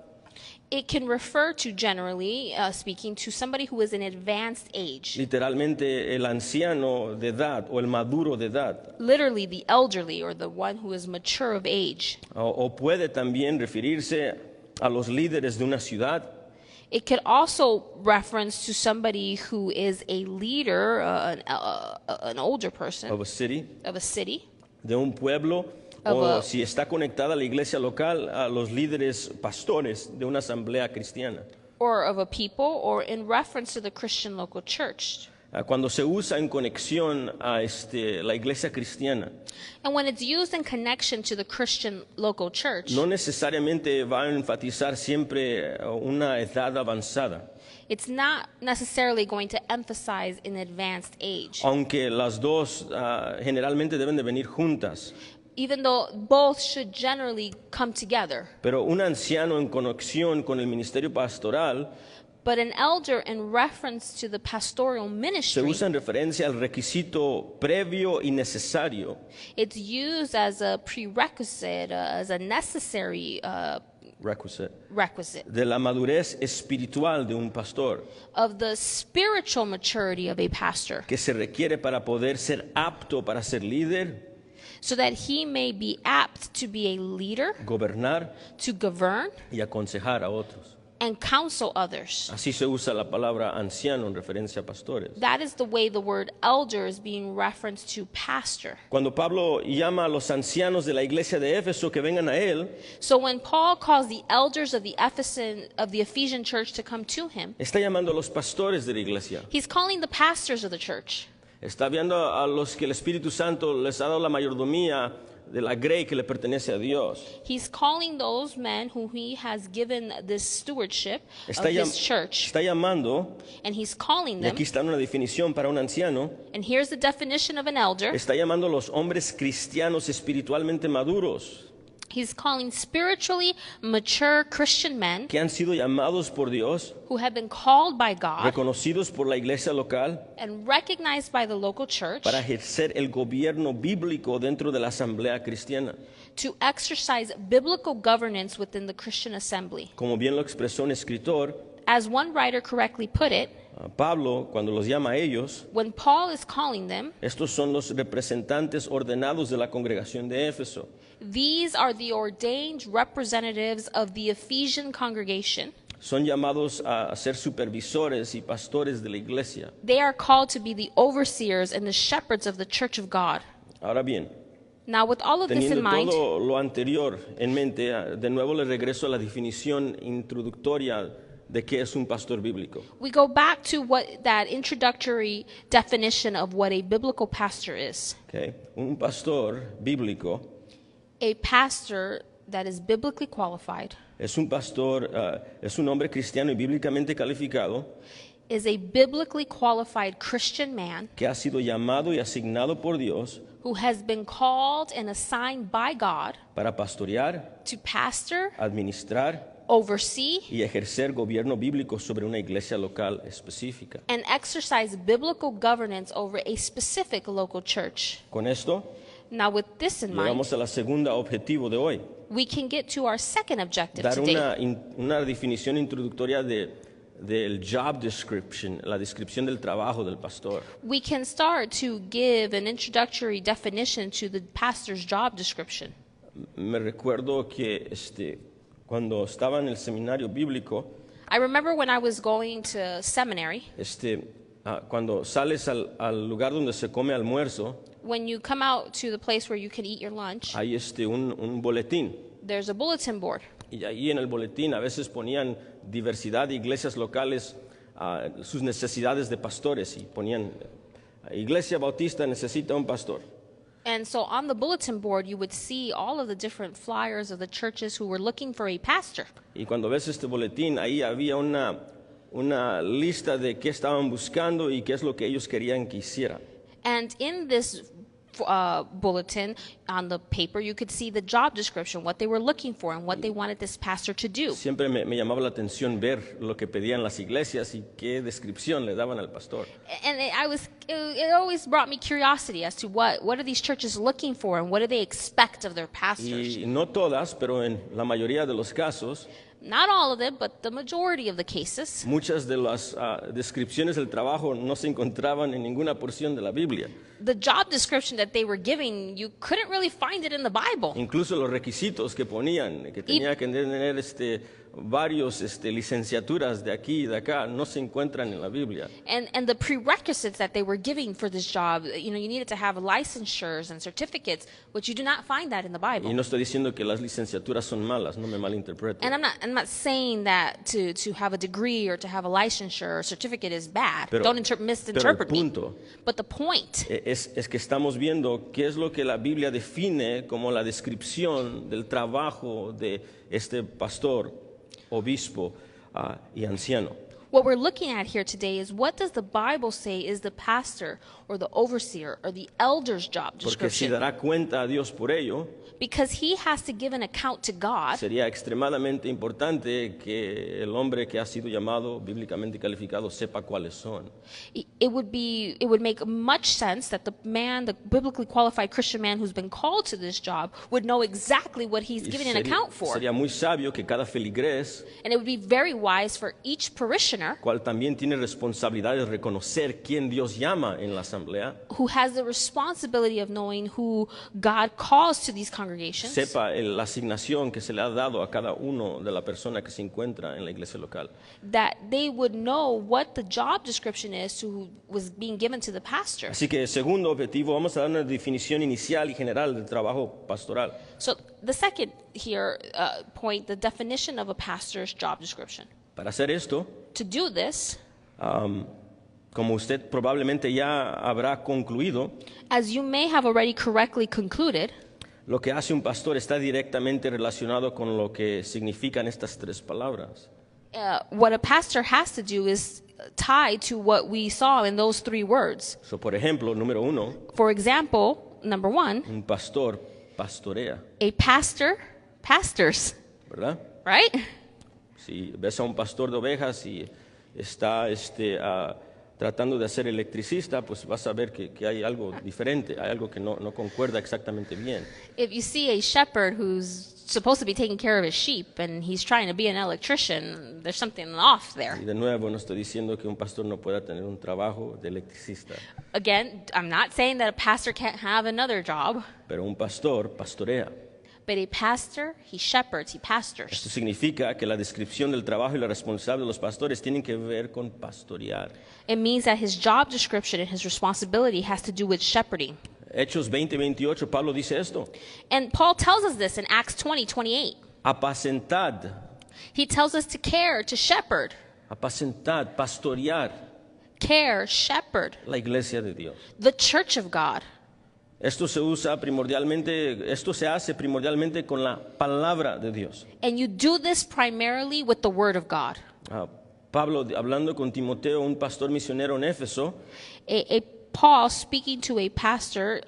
S2: It can refer to, generally speaking, to somebody who is in advanced age.
S1: Literalmente el anciano de edad o el maduro de edad.
S2: Literally the elderly, or the one who is mature of age.
S1: O puede también referirse a los líderes de una ciudad.
S2: It could also reference to somebody who is a leader, an older person
S1: Of a city,
S2: of a city,
S1: de un pueblo, o si está conectada a la iglesia local, a los líderes pastores de una asamblea cristiana.
S2: or of a people, or in reference to the Christian local church.
S1: Cuando se usa en conexión a la iglesia cristiana,
S2: And when it's used in connection to the Christian local church,
S1: no necesariamente va a enfatizar siempre una edad avanzada,
S2: it's not necessarily going to emphasize an advanced age,
S1: aunque las dos generalmente deben de venir juntas.
S2: even though both should generally come together.
S1: Pero un anciano en conexión con el ministerio pastoral
S2: But an elder, in reference to the pastoral
S1: se
S2: ministry,
S1: usa en referencia al requisito previo y necesario,
S2: it's used as a prerequisite, as a necessary requisite
S1: de la madurez espiritual de un pastor,
S2: of the spiritual maturity of a pastor,
S1: que se requiere para poder ser apto para ser líder,
S2: so that he may be apt to be a leader,
S1: gobernar
S2: to govern,
S1: y aconsejar a otros.
S2: and counsel others.
S1: Así se usa la palabra anciano en referencia a pastores.
S2: That is the way the word elder is being referenced to pastor.
S1: Cuando Pablo llama a los ancianos de la iglesia de Éfeso que vengan a él,
S2: So when Paul calls the elders of the Ephesian church to come to him,
S1: está llamando a los pastores de la iglesia.
S2: he's calling the pastors of the church.
S1: Está viendo a los que el Espíritu Santo les ha dado la mayordomía de la grey que le pertenece a Dios.
S2: He's calling those men whom he has given this stewardship of
S1: Está,
S2: this church,
S1: está llamando,
S2: and he's calling
S1: y
S2: them,
S1: aquí está una definición para un anciano,
S2: and here's the definition of an elder.
S1: está llamando a los hombres cristianos espiritualmente maduros,
S2: He's calling spiritually mature Christian men
S1: que han sido llamados por Dios,
S2: who have been called by God
S1: reconocidos por la iglesia local,
S2: and recognized by the local church
S1: para ejercer el gobierno bíblico dentro de la asamblea cristiana.
S2: to exercise biblical governance within the Christian assembly.
S1: Como bien lo expresó un escritor,
S2: As one writer correctly put it,
S1: Pablo, cuando los llama a ellos,
S2: when Paul is calling them,
S1: estos son los representantes ordenados de la congregación de Éfeso.
S2: these are the ordained representatives of the Ephesian congregation.
S1: Son llamados a ser supervisores y pastores de la iglesia.
S2: They are called to be the overseers and the shepherds of the church of God.
S1: Ahora bien,
S2: Now, with all of this
S1: teniendo
S2: in mind,
S1: todo lo anterior en mente, de nuevo le regreso a la definición introductoria de qué es un pastor bíblico.
S2: We go back to what that introductory definition of what a biblical pastor is.
S1: ¿Okay? Un pastor bíblico
S2: A pastor that is biblically qualified
S1: es un pastor, es un hombre cristiano y bíblicamente calificado
S2: is a biblically qualified Christian man
S1: que ha sido llamado y asignado por Dios
S2: who has been called and assigned by God
S1: para pastorear,
S2: to pastor,
S1: administrar
S2: oversee,
S1: y ejercer gobierno bíblico sobre una iglesia local específica.
S2: and exercise biblical governance over a specific local church.
S1: Con esto,
S2: Now, with this in mind,
S1: llegamos a la segunda objetivo de hoy,
S2: we can get to our second objective
S1: dar
S2: today.
S1: una definición introductoria del job description, la descripción del trabajo del pastor.
S2: We can start to give an introductory definition to the pastor's job description.
S1: Me recuerdo que cuando estaba en el seminario bíblico,
S2: I remember when I was going to seminary,
S1: cuando sales al lugar donde se come almuerzo,
S2: when you come out to the place where you can eat your lunch,
S1: hay un boletín.
S2: there's a bulletin board.
S1: Y ahí en el boletín a veces ponían diversidad de iglesias locales, sus necesidades de pastores, y ponían, Iglesia Bautista necesita un pastor.
S2: And so on the bulletin board, you would see all of the different flyers of the churches who were looking for a pastor.
S1: Y cuando ves este boletín, ahí había una lista de qué estaban buscando y qué es lo que ellos querían que hiciera.
S2: And in this bulletin on the paper, you could see the job description, what they were looking for and what they wanted this pastor to do.
S1: Siempre me llamaba la atención ver lo que pedían las iglesias y qué descripción le daban al pastor.
S2: And it always brought me curiosity as to what are these churches looking for and what do they expect of their pastors.
S1: Y no todas, pero en la mayoría de los casos,
S2: Not all of them, but the majority of the cases.
S1: muchas de las descripciones del trabajo no se encontraban en ninguna porción de la Biblia.
S2: The job description that they were giving, you couldn't really find it in the Bible.
S1: Incluso los requisitos que ponían, que tenía que tener varios licenciaturas de aquí y de acá, no se encuentran en la Biblia.
S2: And the prerequisites that they were giving for this job, you needed to have licensures and certificates, which you do not find that in the
S1: Y
S2: Bible.
S1: no estoy diciendo que las licenciaturas son malas, no me malinterpreten.
S2: And I'm not saying that to have a degree or to have a licensure or certificate is bad.
S1: Pero-
S2: Don't
S1: pero el
S2: misinterpret me.
S1: punto
S2: But the point
S1: es que estamos viendo qué es lo que la Biblia define como la descripción del trabajo de este pastor, obispo y anciano.
S2: what we're looking at here today is what does the Bible say is the pastor or the overseer or the elder's job
S1: Porque si
S2: description?
S1: dará cuenta a Dios por ello,
S2: Because he has to give an account to God.
S1: sería extremadamente importante que el hombre que ha sido llamado bíblicamente calificado sepa cuáles son.
S2: It would make much sense that the biblically qualified Christian man who's been called to this job would know exactly what he's
S1: Y
S2: giving an account for.
S1: sería muy sabio que cada feligrés,
S2: And it would be very wise for each parishioner
S1: cual también tiene responsabilidad de reconocer quién Dios llama en la asamblea,
S2: who has the responsibility of knowing who God calls to these congregations,
S1: sepa la asignación que se le ha dado a cada uno de la persona que se encuentra en la iglesia local.
S2: that they would know what the job description is to who was being given to the pastor.
S1: Así que, segundo objetivo, vamos a dar una definición inicial y general del trabajo pastoral.
S2: So the second here point, the definition of a pastor's job description.
S1: Para hacer esto,
S2: To do this,
S1: como usted probablemente ya habrá concluido,
S2: as you may have already correctly concluded,
S1: lo que hace un pastor está directamente relacionado con lo que significan estas tres palabras.
S2: what a pastor has to do is tied to what we saw in those three words.
S1: So, por ejemplo, número uno,
S2: For example, number one,
S1: un pastor pastorea,
S2: a pastor pastors,
S1: ¿verdad?
S2: right?
S1: Si ves a un pastor de ovejas y está tratando de ser electricista, pues vas a ver que hay algo diferente, hay algo que no concuerda exactamente bien.
S2: If you see a shepherd who's supposed to be taking care of his sheep and he's trying to be an electrician, there's something off there.
S1: Y de nuevo, no estoy diciendo que un pastor no pueda tener un trabajo de electricista,
S2: Again, I'm not saying that a pastor can't have another job,
S1: pero un pastor pastorea.
S2: but a pastor, he shepherds, he pastors.
S1: Esto significa que la descripción del trabajo y la responsabilidad de los pastores tienen que ver con pastorear.
S2: It means that his job description and his responsibility has to do with shepherding.
S1: Hechos 20:28, Pablo dice esto:
S2: And Paul tells us this in Acts 20:28.
S1: apacentad
S2: He tells us to care, to shepherd.
S1: apacentar, pastorear
S2: Care, shepherd.
S1: la iglesia de Dios.
S2: The church of God.
S1: Esto se hace primordialmente con la palabra de Dios.
S2: And you do this primarily with the word of God.
S1: Pablo, hablando con Timoteo, un pastor misionero en Éfeso,
S2: Paul speaking to a pastor,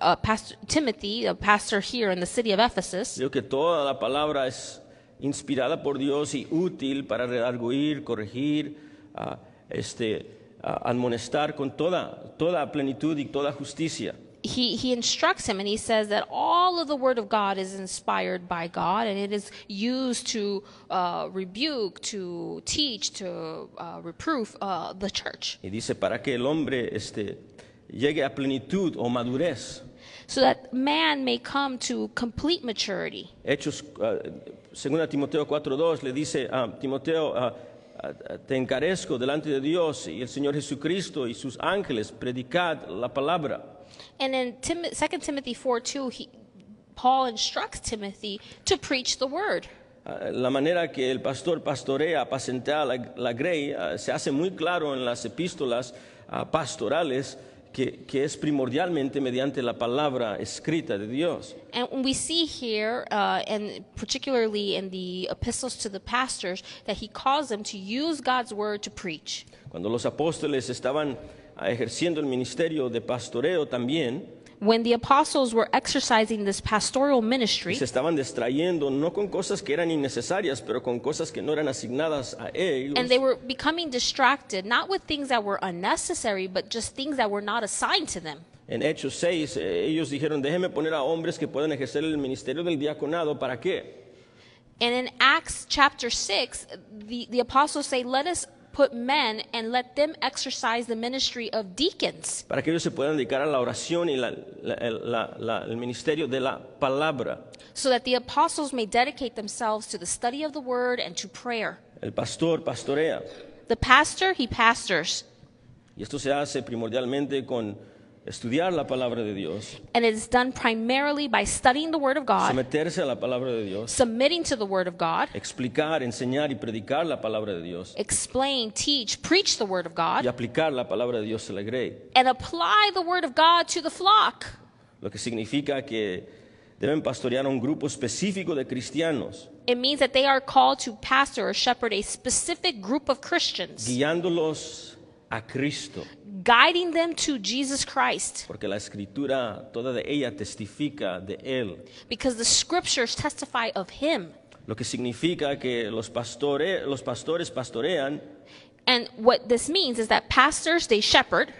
S2: Timothy, a pastor here in the city of Ephesus,
S1: dijo que toda la palabra es inspirada por Dios y útil para redarguir, corregir, admonestar con toda plenitud y toda justicia.
S2: he instructs him and he says that all of the word of God is inspired by God and it is used to rebuke, to teach, to reproof the church.
S1: Y dice para que el hombre llegue a plenitud o madurez.
S2: So that man may come to complete maturity.
S1: Hechos, 2 Timoteo 4:2 le dice a Timoteo, te encarezco delante de Dios y el Señor Jesucristo y sus ángeles, predicad la palabra.
S2: And in 2 Timothy 4:2, Paul instructs Timothy to preach the word.
S1: La manera que el pastor pastorea, apacentea la grey, se hace muy claro en las epístolas pastorales que es primordialmente mediante la palabra escrita de Dios.
S2: And we see here, and particularly in the epistles to the pastors, that he calls them to use God's word to preach.
S1: Cuando los apóstoles estaban ejerciendo el ministerio de pastoreo también,
S2: When the apostles were exercising this pastoral ministry,
S1: se estaban distrayendo no con cosas que eran innecesarias, pero con cosas que no eran asignadas a ellos.
S2: and they were becoming distracted, not with things that were unnecessary, but just things that were not assigned to them.
S1: En Hechos 6, ellos dijeron, déjeme poner a hombres que puedan ejercer el ministerio del diaconado, ¿para qué?
S2: And in Acts chapter 6, the apostles say, let us put men and let them exercise the ministry of deacons.
S1: Para que ellos se puedan dedicar a la oración y el ministerio de la palabra.
S2: So that the apostles may dedicate themselves to the study of the word and to prayer.
S1: El pastor pastorea.
S2: The pastor, he pastors.
S1: Y esto se hace primordialmente con estudiar la palabra de Dios,
S2: And it is done primarily by studying the word of God,
S1: someterse a la palabra de Dios,
S2: submitting to the word of God,
S1: explicar, enseñar y predicar la palabra de Dios
S2: explain, teach, preach the word of
S1: y
S2: God,
S1: aplicar la palabra de Dios a la grey.
S2: and apply the word of God to the flock.
S1: Lo que significa que deben pastorear a un grupo específico de cristianos,
S2: It means that they are called to pastor or shepherd a specific group of Christians,
S1: guiándolos a Cristo,
S2: guiding them to Jesus Christ,
S1: porque la escritura toda de ella testifica de Él.
S2: because the scriptures testify of him.
S1: Lo que significa que los pastores pastorean
S2: And what this means is that pastors, they shepherd,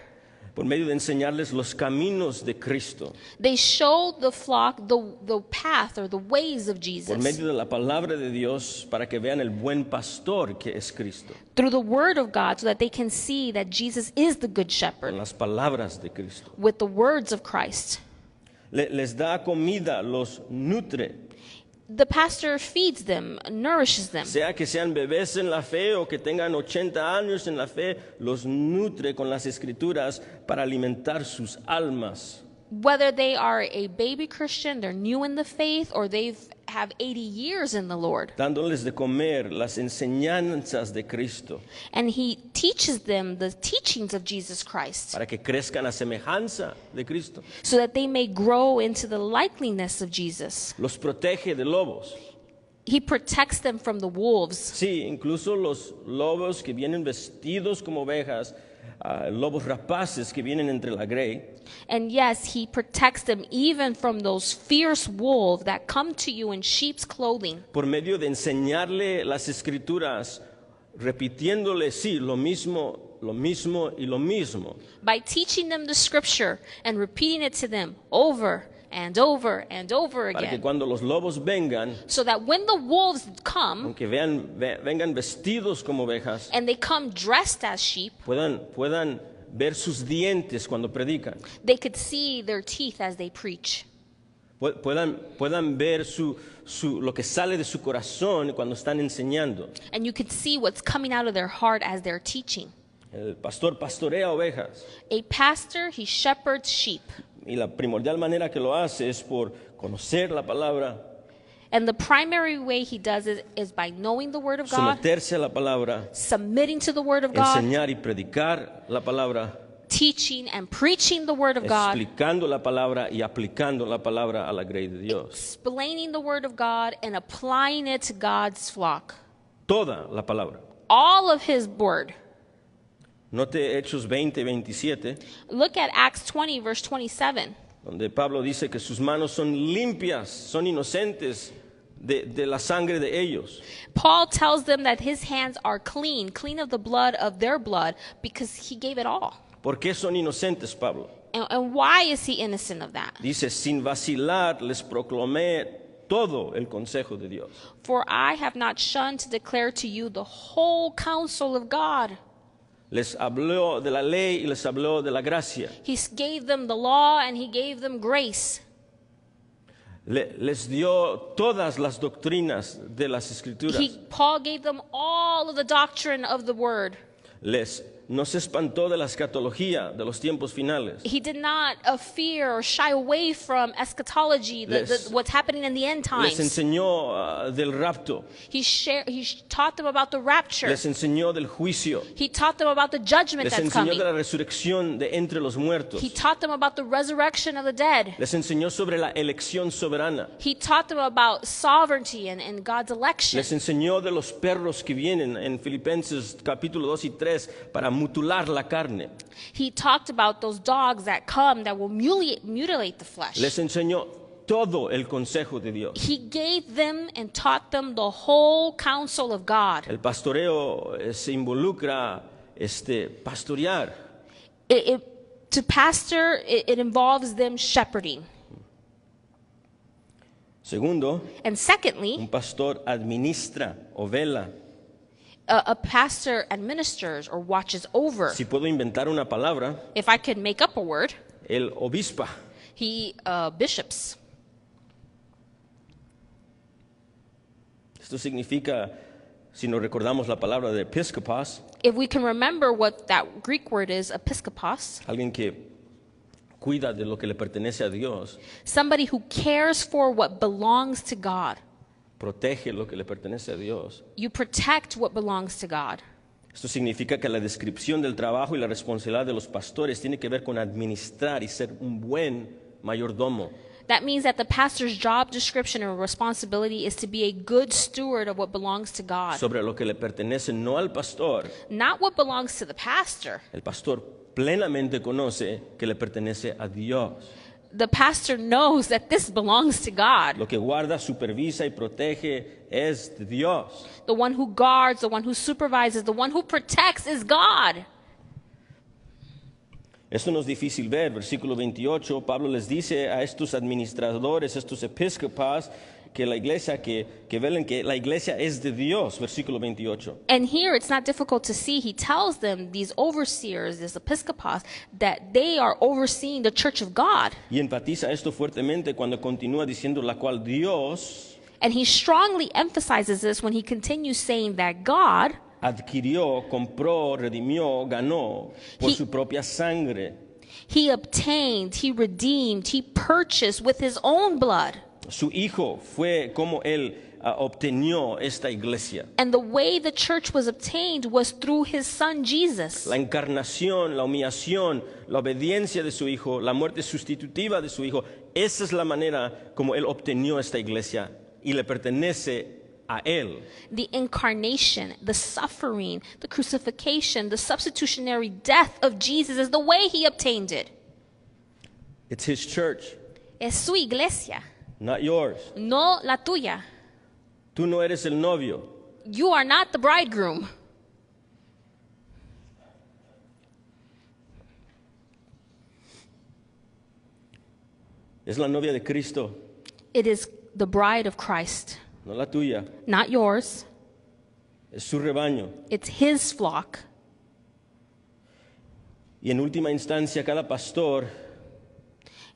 S1: por medio de enseñarles los caminos de Cristo,
S2: they show the flock the path or the ways of
S1: por
S2: Jesus
S1: medio de la palabra de Dios, para que vean el buen pastor que es Cristo,
S2: through the word of God so that they can see that Jesus is the good
S1: con
S2: shepherd
S1: las palabras de Cristo.
S2: with the words of Christ.
S1: Les da comida, los nutre,
S2: The pastor feeds them, nourishes them.
S1: sea que sean bebés en la fe o que tengan 80 años en la fe, los nutre con las escrituras para alimentar sus almas.
S2: Whether they are a baby Christian, they're new in the faith, or they have 80 years in the Lord.
S1: Dándoles de comer las enseñanzas de Cristo,
S2: And he teaches them the teachings of Jesus Christ
S1: para que crezcan a semejanza de Cristo.
S2: so that they may grow into the likeness of Jesus.
S1: Los protege de lobos.
S2: He protects them from the wolves.
S1: Sí, incluso los lobos que vienen vestidos como ovejas, lobos rapaces que vienen entre la grey,
S2: And yes, he protects them even from those fierce wolves that come to you in sheep's clothing.
S1: por medio de enseñarle las escrituras, repitiéndole, sí, lo mismo y lo mismo.
S2: By teaching them the scripture and repeating it to them over and over and over
S1: Para que
S2: again.
S1: cuando los lobos vengan,
S2: So that when the wolves come,
S1: aunque vengan vestidos como ovejas,
S2: and they come dressed as sheep,
S1: puedan ver sus dientes cuando predican.
S2: they could see their teeth as they preach.
S1: Puedan ver lo que sale de su corazón cuando están enseñando.
S2: And you could see what's coming out of their heart as they're teaching.
S1: El pastor pastorea ovejas
S2: A pastor, he shepherds sheep.
S1: y la primordial manera que lo hace es por conocer la palabra,
S2: And the primary way he does it is by knowing the Word of God,
S1: someterse a la palabra,
S2: submitting to the Word of God,
S1: enseñar y predicar la palabra,
S2: teaching and preaching the Word of God,
S1: explicando la palabra y aplicando la palabra a la grey de Dios.
S2: explaining the Word of God and applying it to God's flock.
S1: Toda la palabra.
S2: All of his Word.
S1: Note Hechos 20:27,
S2: Look at Acts 20, verse 27.
S1: donde Pablo dice que sus manos son limpias, son inocentes de la sangre de ellos.
S2: Paul tells them that his hands are clean, clean of the blood of their blood, because he gave it all.
S1: ¿Por qué son inocentes, Pablo?
S2: And why is he innocent of that?
S1: Dice, sin vacilar les proclamé todo el consejo de Dios.
S2: For I have not shunned to declare to you the whole counsel of God.
S1: Les habló de la ley y les habló de la gracia.
S2: He gave them the law and he gave them grace.
S1: Les dio todas las doctrinas de las escrituras.
S2: Paul gave them all of the doctrine of the word.
S1: No se espantó de la escatología de los tiempos finales.
S2: He did not fear or shy away from eschatology, what's happening in the end times.
S1: Les enseñó del rapto.
S2: He taught them about the rapture.
S1: Les enseñó del juicio.
S2: He taught them about the judgment
S1: Les
S2: that's
S1: enseñó
S2: coming.
S1: de la resurrección de entre los muertos.
S2: He taught them about the resurrection of the dead.
S1: Les enseñó sobre la elección soberana.
S2: He taught them about sovereignty and God's election.
S1: Les enseñó de los perros que vienen en Filipenses capítulo 2 y 3 para mutilar la carne.
S2: He talked about those dogs that come that will mutilate the flesh.
S1: Les enseñó todo el consejo de Dios.
S2: He gave them and taught them the whole counsel of God.
S1: El pastoreo se involucra pastorear.
S2: To pastor, it involves them shepherding.
S1: Segundo,
S2: and secondly,
S1: un pastor administra o vela.
S2: A pastor administers or watches over.
S1: Si puedo inventar una palabra,
S2: if I could make up a word,
S1: el obispa.
S2: He bishops.
S1: Esto significa, si nos recordamos la palabra de episcopos,
S2: if we can remember what that Greek word is, episcopos,
S1: alguien que cuida de lo que le pertenece a Dios,
S2: somebody who cares for what belongs to God.
S1: Protege lo que le pertenece a Dios.
S2: You protect what belongs to God.
S1: Esto significa que la descripción del trabajo y la responsabilidad de los pastores tiene que ver con administrar y ser un buen mayordomo.
S2: That means that the pastor's job description or responsibility is to be a good steward of what belongs to God.
S1: Sobre lo que le pertenece no al pastor.
S2: Not what belongs to the pastor.
S1: El pastor plenamente conoce que le pertenece a Dios.
S2: The pastor knows that this belongs to God.
S1: Lo que guarda, supervisa y protege es de Dios.
S2: The one who guards, the one who supervises, the one who protects is God.
S1: Esto no es difícil ver. Versículo 28, Pablo les dice a estos administradores, estos episcopos, que la iglesia, que velen que la iglesia es de Dios. Versículo 28.
S2: And here it's not difficult to see. He tells them, these overseers, these episcopos, that they are overseeing the church of God.
S1: Y enfatiza esto fuertemente cuando continúa diciendo la cual Dios.
S2: And he strongly emphasizes this when he continues saying that God
S1: adquirió, compró, redimió, ganó por su propia sangre.
S2: He obtained, he redeemed, he purchased with his own blood.
S1: Su hijo fue como él obtenió esta iglesia.
S2: And the way the church was obtained was through his son Jesus.
S1: La encarnación, la humillación, la obediencia de su hijo, la muerte sustitutiva de su hijo, esa es la manera como él obtenió esta iglesia y le pertenece a él.
S2: The incarnation, the suffering, the crucifixion, the substitutionary death of Jesus is the way he obtained it.
S1: It's his church.
S2: Es su iglesia.
S1: Not yours.
S2: No la tuya.
S1: Tú no eres el novio.
S2: You are not the bridegroom.
S1: Es la novia de Cristo.
S2: It is the bride of Christ.
S1: No la tuya.
S2: Not yours.
S1: Es su rebaño.
S2: It's his flock.
S1: Y en última instancia, cada pastor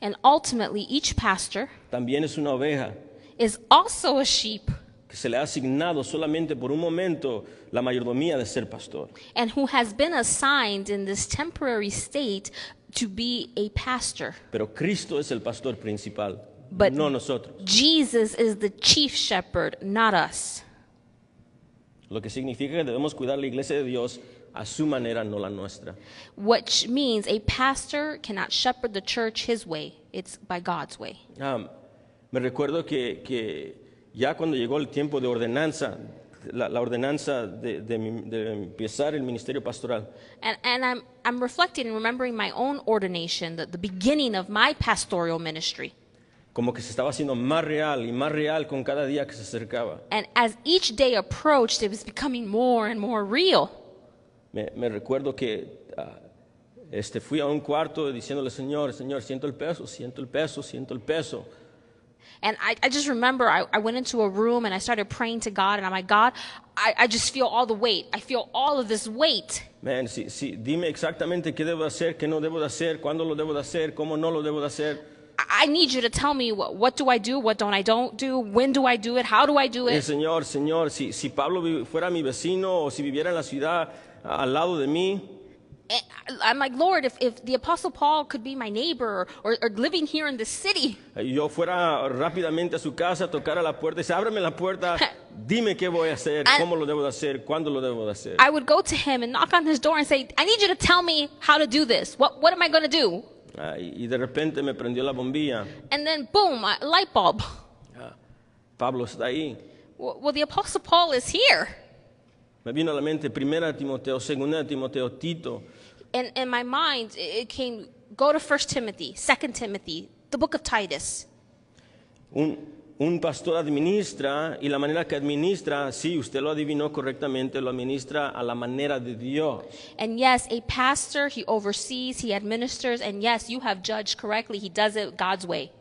S2: and ultimately each pastor
S1: también es una oveja
S2: is also a sheep
S1: que se le ha asignado solamente por un momento la mayordomía de ser pastor.
S2: And who has been assigned in this temporary state to be a pastor.
S1: Pero Cristo es el pastor principal.
S2: But
S1: no nosotros.
S2: Jesus is the chief shepherd, not us.
S1: Lo que significa que debemos cuidar la iglesia de Dios a su manera, no la nuestra.
S2: Which means a pastor cannot shepherd the church his way. It's by God's way.
S1: Me recuerdo que ya cuando llegó el tiempo de ordenanza, la ordenanza de empezar el ministerio pastoral,
S2: And I'm reflecting and remembering my own ordination, the beginning of my pastoral ministry.
S1: como que se estaba haciendo más real y más real con cada día que se acercaba.
S2: And as each day approached, it was becoming more and more real.
S1: Me recuerdo que fui a un cuarto diciéndole, Señor, siento el peso, siento el peso, siento el peso.
S2: And I just remember I went into a room and I started praying to God, and I'm like, God, I just feel all the weight. I feel all of this weight.
S1: Man, dime exactamente qué debo hacer, qué no debo de hacer, cuándo lo debo de hacer, cómo no lo debo de hacer.
S2: I need you to tell me what do I do, what don't do, when do I do it, how do I do it?
S1: Señor, si Pablo fuera mi vecino o si viviera en la ciudad al lado de mí,
S2: I'm like, Lord, if the Apostle Paul could be my neighbor or living here in the city,
S1: yo fuera rápidamente a su casa, tocara la puerta y dice, ábreme la puerta, dime qué voy a hacer, cómo lo debo de hacer, cuándo lo debo de hacer.
S2: I would go to him and knock on his door and say, I need you to tell me how to do this. What am I going to do?
S1: Y de repente me prendió la bombilla.
S2: And then, boom, a light bulb.
S1: Pablo está ahí.
S2: Well, the Apostle Paul is here.
S1: Me vino a la mente 1 Timoteo, 2 Timoteo, Tito.
S2: And in my mind, it came, go to 1 Timothy, 2 Timothy, the book of Titus.
S1: Un pastor administra, y la manera que administra, sí, usted lo adivinó correctamente, lo administra a la manera de Dios.
S2: And yes, a pastor, he oversees, he administers, and yes, you have judged correctly, he does it God's way.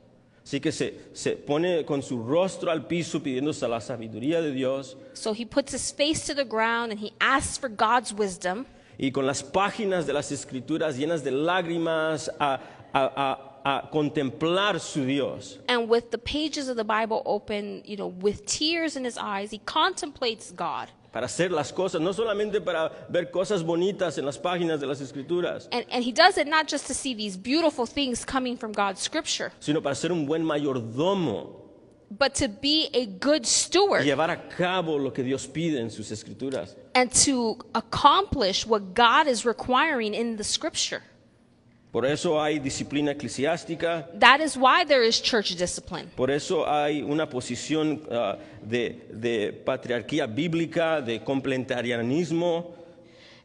S1: Así que se pone con su rostro al piso pidiéndose la sabiduría de Dios.
S2: So he puts his face to the ground and he asks for God's wisdom.
S1: Y con las páginas de las escrituras llenas de lágrimas a contemplar su Dios.
S2: And with the pages of the Bible open, with tears in his eyes, he contemplates God.
S1: Para hacer las cosas, no solamente para ver cosas bonitas en las páginas de las escrituras,
S2: And he does it not just to see these beautiful things coming from God's scripture,
S1: sino para ser un buen mayordomo
S2: but to be a good
S1: y
S2: steward
S1: llevar a cabo lo que Dios pide en sus escrituras.
S2: and to accomplish what God is requiring in the scripture.
S1: Por eso hay disciplina eclesiástica,
S2: That is why there is church discipline.
S1: por eso hay una posición de patriarquía bíblica, de complementarianismo.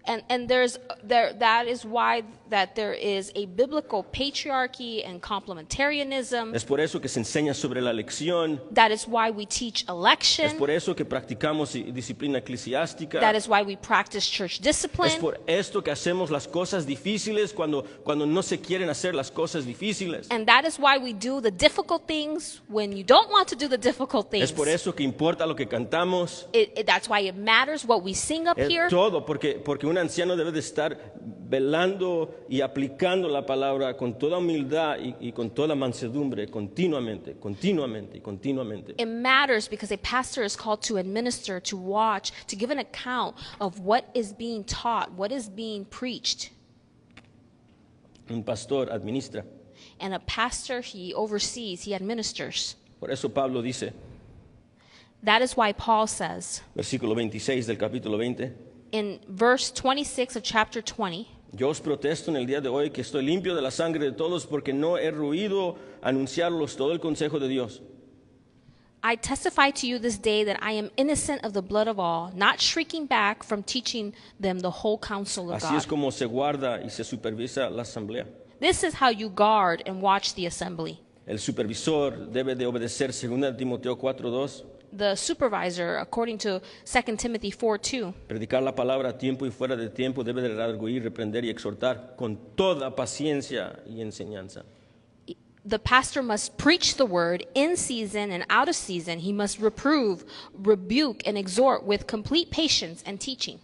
S2: And that is why that there is a biblical patriarchy and complementarianism.
S1: Es por eso que se enseña sobre la elección.
S2: That is why we teach
S1: Es
S2: election.
S1: por eso que practicamos disciplina eclesiástica.
S2: That is why we practice church
S1: Es
S2: discipline.
S1: por esto que hacemos las cosas difíciles cuando no se quieren hacer las cosas difíciles.
S2: And that is why we do the difficult things when you don't want to do the difficult
S1: Es
S2: things.
S1: por eso que importa lo que cantamos.
S2: That's why it matters what we sing up here.
S1: Todo, porque un anciano debe de estar velando y aplicando la palabra con toda humildad y con toda mansedumbre continuamente.
S2: It matters because a pastor is called to administer, to watch, to give an account of what is being taught, what is being preached.
S1: Un pastor administra.
S2: And a pastor, he oversees, he administers.
S1: Por eso Pablo dice,
S2: That is why Paul says
S1: versículo 26 del capítulo 20,
S2: in verse 26 of chapter 20,
S1: yo os protesto en el día de hoy que estoy limpio de la sangre de todos porque no he ruido anunciarlos todo el consejo de Dios.
S2: I testify to you this day that I am innocent of the blood of all, not shrinking back from teaching them the whole counsel of
S1: Así es
S2: God.
S1: como se guarda y se supervisa la asamblea.
S2: This is how you guard and watch the assembly.
S1: El supervisor debe de obedecer 2 Timoteo 4:2,
S2: The supervisor, according to 2 Timothy 4:2,
S1: predicar la palabra a tiempo y fuera de tiempo, debe de redarguir, reprender y exhortar con toda paciencia y enseñanza.
S2: the pastor must preach the word in season and out of season. He must reprove, rebuke, and exhort with complete patience and teaching.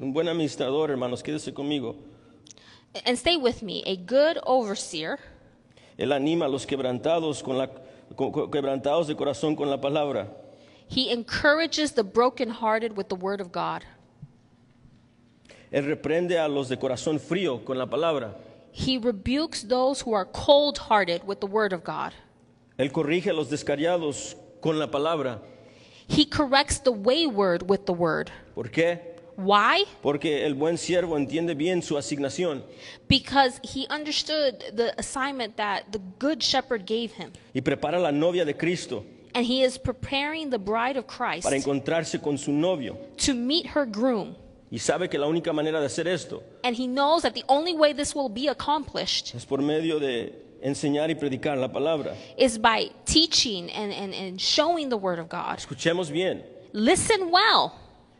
S1: Un buen administrador, hermanos, quédese conmigo.
S2: And stay with me. A good overseer,
S1: Él anima a los quebrantados quebrantados de corazón con la palabra.
S2: he encourages the brokenhearted with the word of God.
S1: Él reprende a los de corazón frío con la palabra.
S2: He rebukes those who are cold-hearted with the word of God.
S1: Él corrige a los descarriados con la palabra.
S2: He corrects the wayward with the word.
S1: ¿Por qué?
S2: Why?
S1: Porque el buen siervo entiende bien su asignación
S2: Because he understood the assignment that the good shepherd gave him.
S1: y prepara la novia de Cristo
S2: And he is preparing the bride of Christ
S1: para encontrarse con su novio.
S2: to meet her groom.
S1: Y sabe que la única manera de hacer esto
S2: And he knows that the only way this will be accomplished
S1: es por medio de enseñar y predicar la palabra.
S2: is by teaching and showing the word of God.
S1: Escuchemos bien.
S2: Listen well.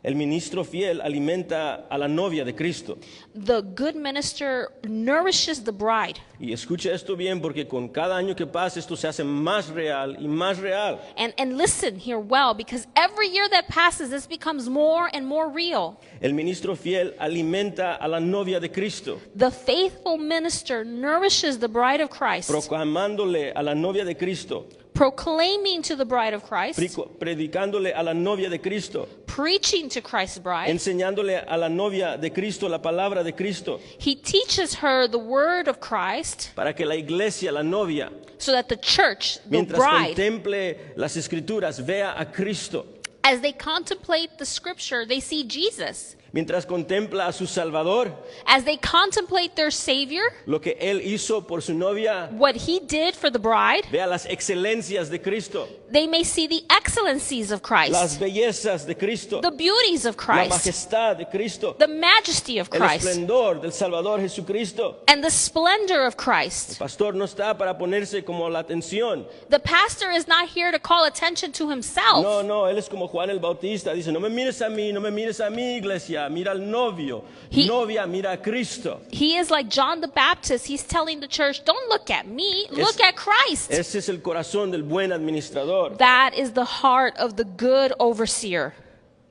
S1: El ministro fiel alimenta a la novia de Cristo.
S2: The good minister nourishes the bride.
S1: Y escuche esto bien porque con cada año que pasa esto se hace más real y más real.
S2: And listen here well, because every year that passes, this becomes more and more real.
S1: El ministro fiel alimenta a la novia de Cristo,
S2: The faithful minister nourishes the bride of Christ,
S1: proclamándole a la novia de Cristo,
S2: proclaiming to the bride of Christ,
S1: predicándole a la novia de Cristo,
S2: preaching to Christ's bride.
S1: enseñándole a la novia de Cristo la palabra de Cristo,
S2: He teaches her the word of Christ
S1: para que la iglesia, la novia,
S2: so that the church, the
S1: mientras
S2: bride,
S1: contemple las escrituras, vea a Cristo.
S2: as they contemplate the scripture, they see Jesus.
S1: Mientras contempla a su Salvador,
S2: As they contemplate their Savior,
S1: lo que Él hizo por su novia,
S2: what he did for the bride,
S1: vea las excelencias de Cristo,
S2: they may see the excellencies of
S1: las
S2: Christ,
S1: bellezas de Cristo,
S2: the beauties of
S1: la
S2: Christ,
S1: majestad de Cristo,
S2: the majesty of
S1: el
S2: Christ,
S1: esplendor del Salvador Jesucristo.
S2: and the splendor of
S1: El
S2: Christ.
S1: pastor no está para ponerse como la atención.
S2: The pastor is not here to call attention to himself.
S1: No, no, él es como Juan el Bautista. Dice, no me mires a mí, no me mires a mí, iglesia. Mira al novio. Novia, mira a Cristo.
S2: He is like John the Baptist. He's telling the church, don't look at me, look at Christ.
S1: Ese es el corazón del buen administrador.
S2: That is the heart of the good overseer,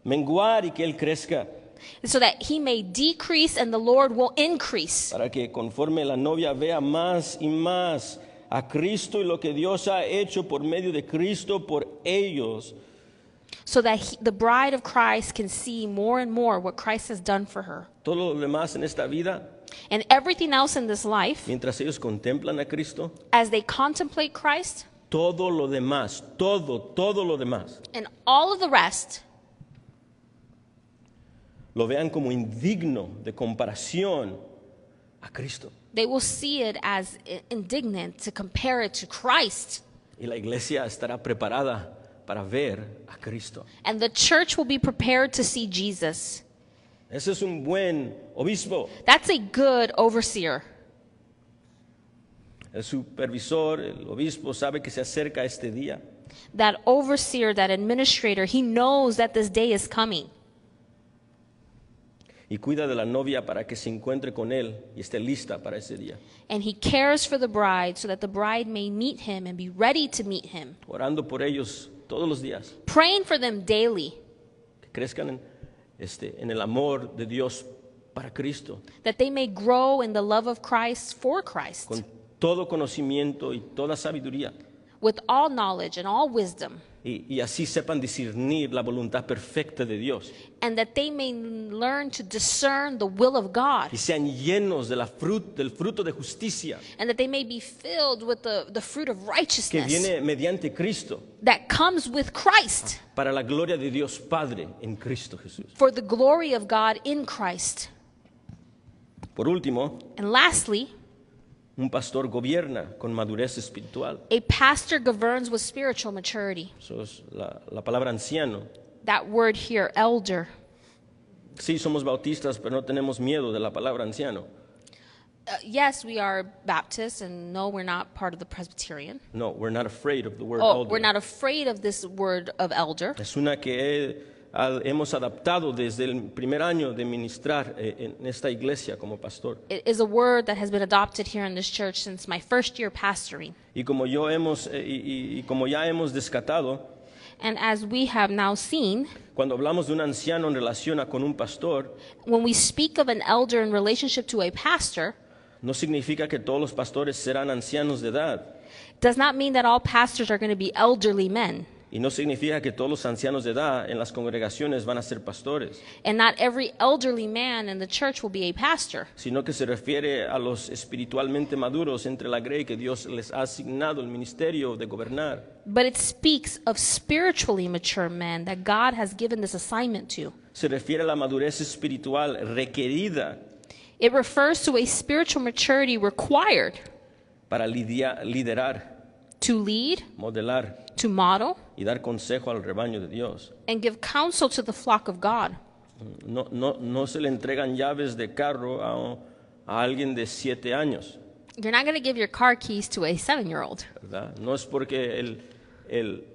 S1: Menguar y que él crezca.
S2: so that he may decrease and the Lord will increase.
S1: Para que conforme la novia vea más y más a Cristo y lo que Dios ha hecho por medio de Cristo por ellos.
S2: So that the bride of Christ can see more and more what Christ has done for her.
S1: Todo lo demás en esta vida,
S2: And everything else in this life,
S1: mientras ellos contemplan a Cristo,
S2: as they contemplate Christ,
S1: todo lo demás, todo lo demás,
S2: and all of the rest,
S1: lo vean como indigno de comparación a Cristo.
S2: they will see it as indignant to compare it to Christ.
S1: Y la iglesia estará preparada para ver a Cristo.
S2: And the church will be prepared to see Jesus.
S1: Ese es un buen obispo.
S2: That's a good overseer.
S1: El supervisor, el obispo sabe que se acerca este día.
S2: That overseer, that administrator, he knows that this day is coming.
S1: Y cuida de la novia para que se encuentre con él y esté lista para ese día.
S2: And he cares for the bride so that the bride may meet him and be ready to meet him.
S1: Orando por ellos todos los días.
S2: Praying for them daily,
S1: Que crezcan en el amor de Dios para Cristo.
S2: that they may grow in the love of Christ for Christ,
S1: Con todo conocimiento y toda sabiduría.
S2: with all knowledge and all wisdom,
S1: Y así sepan discernir la voluntad perfecta de Dios.
S2: and that they may learn to discern the will of God,
S1: Y sean llenos de del fruto de justicia
S2: and that they may be filled with the fruit of
S1: que
S2: righteousness
S1: viene mediante Cristo
S2: that comes with Christ,
S1: para la gloria de Dios Padre en Cristo Jesús.
S2: for the glory of God in Christ.
S1: Por último,
S2: And lastly,
S1: un pastor gobierna con madurez espiritual.
S2: a pastor governs with spiritual maturity.
S1: Eso es la palabra anciano.
S2: That word here, elder.
S1: Sí, somos bautistas, pero no tenemos miedo de la palabra anciano.
S2: Yes, we are Baptists, and no, we're not part of the Presbyterian.
S1: No, we're not afraid of the word
S2: Oh,
S1: elder.
S2: we're not afraid of this word of elder.
S1: Es una que hemos adaptado desde el primer año de ministrar en esta iglesia como pastor.
S2: It is a word that has been adopted here in this church since my first year pastoring.
S1: Y como como ya hemos descatado,
S2: And as we have now seen,
S1: cuando hablamos de un anciano en relación con un pastor,
S2: when we speak of an elder in relationship to a pastor,
S1: no significa que todos los pastores serán ancianos de edad.
S2: does not mean that all pastors are going to be elderly men.
S1: Y no significa que todos los ancianos de edad en las congregaciones van a ser pastores,
S2: And not every elderly man in the church will be a pastor.
S1: sino que se refiere a los espiritualmente maduros entre la grey que Dios les ha asignado el ministerio de gobernar.
S2: But it speaks of spiritually mature men that God has given this assignment to.
S1: Se refiere a la madurez espiritual requerida
S2: It refers to a spiritual maturity required
S1: para liderar,
S2: to lead,
S1: modelar
S2: to model,
S1: y dar consejo al rebaño de Dios.
S2: and give counsel to the flock of God.
S1: No se le entregan llaves de carro a alguien de 7 años,
S2: You're not going to give your car keys to a 7-year-old.
S1: ¿verdad? No es porque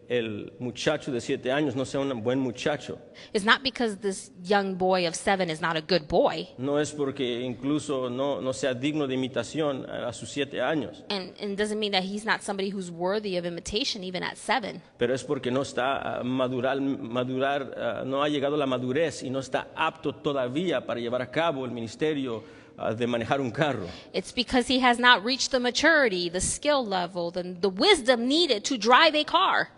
S1: el muchacho de 7 años no sea un buen muchacho.
S2: It's not because this young boy of 7 is not a good boy,
S1: No es porque incluso no sea digno de imitación a sus 7 años.
S2: and doesn't mean that he's not somebody who's worthy of imitation even at 7.
S1: Pero es porque no está no ha llegado a la madurez y no está apto todavía para llevar a cabo el ministerio de manejar un carro.
S2: It's because he has not reached the maturity, the skill level, the wisdom needed to drive a car.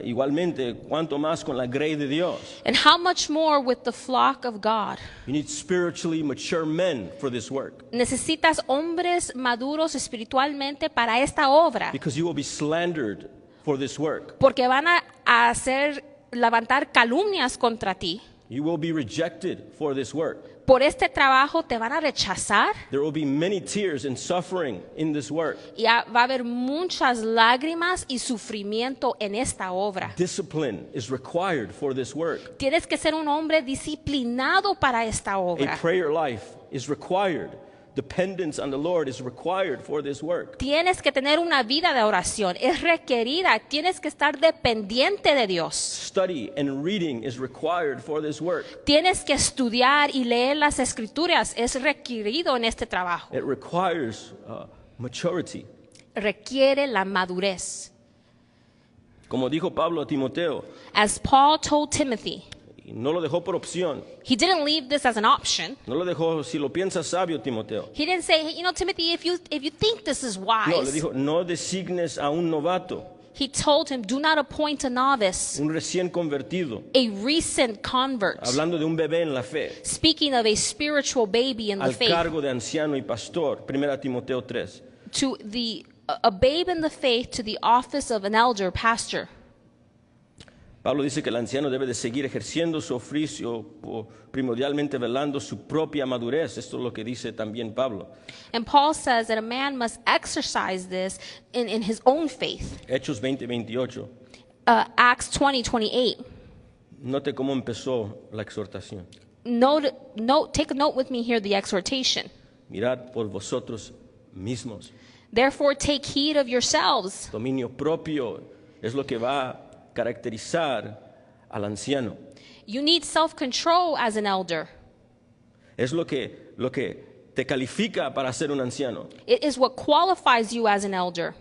S1: Igualmente, cuanto más con la grey de Dios.
S2: And how much more with the flock of God?
S1: You need spiritually mature men for this work,
S2: Necesitas hombres maduros espiritualmente para esta obra,
S1: because you will be slandered for this work.
S2: porque van a hacer levantar calumnias contra ti.
S1: You will be rejected for this work.
S2: Por este trabajo te van a rechazar
S1: There will be many tears and suffering in this work.
S2: y va a haber muchas lágrimas y sufrimiento en esta obra.
S1: Discipline is required for this work.
S2: Tienes que ser un hombre disciplinado para esta
S1: A
S2: obra.
S1: prayer life is required. Dependence on the Lord is required for this work.
S2: Tienes que tener una vida de oración, es requerida, tienes que estar dependiente de Dios.
S1: Study and reading is required for this work.
S2: Tienes que estudiar y leer las escrituras, es requerido en este trabajo.
S1: It requires maturity.
S2: Requiere la madurez.
S1: Como dijo Pablo a Timoteo,
S2: As Paul told Timothy,
S1: y no lo dejó por opción,
S2: he didn't leave this as an option.
S1: no lo dejó si lo piensas sabio, Timoteo.
S2: He didn't say, hey, Timothy, if you think this is
S1: No, le
S2: wise.
S1: dijo, no designes a un novato,
S2: He told him, do not appoint a novice,
S1: un recién convertido,
S2: a recent convert,
S1: hablando de un bebé en la fe,
S2: speaking of a spiritual baby in the
S1: al
S2: faith,
S1: cargo de anciano y pastor, 1 Timoteo 3.
S2: to a babe in the faith to the office of an elder pastor.
S1: Pablo dice que el anciano debe de seguir ejerciendo su oficio, primordialmente velando su propia madurez. Esto es lo que dice también Pablo.
S2: And Paul says that a man must exercise this in his own faith.
S1: Hechos 20:28.
S2: Acts 20:28.
S1: Note cómo empezó la exhortación.
S2: Take a note with me here, the exhortation.
S1: Mirad por vosotros mismos.
S2: Therefore, take heed of yourselves.
S1: Dominio propio es lo que va a caracterizar al anciano.
S2: You need self-control as an elder.
S1: Es lo que te califica para ser un anciano.
S2: It is what qualifies you as an elder.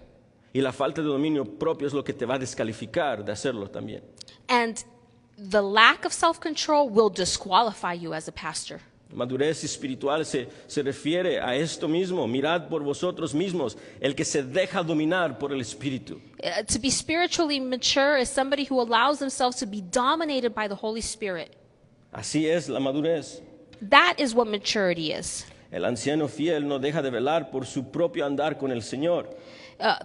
S1: Y la falta de dominio propio es lo que te va a descalificar de hacerlo también.
S2: And the lack of self-control will disqualify you as a pastor.
S1: Madurez espiritual se refiere a esto mismo. Mirad por vosotros mismos, el que se deja dominar por el Espíritu.
S2: To be spiritually mature is somebody who allows themselves to be dominated by the Holy Spirit.
S1: Así es la madurez.
S2: That is what maturity is.
S1: El anciano fiel no deja de velar por su propio andar con el Señor.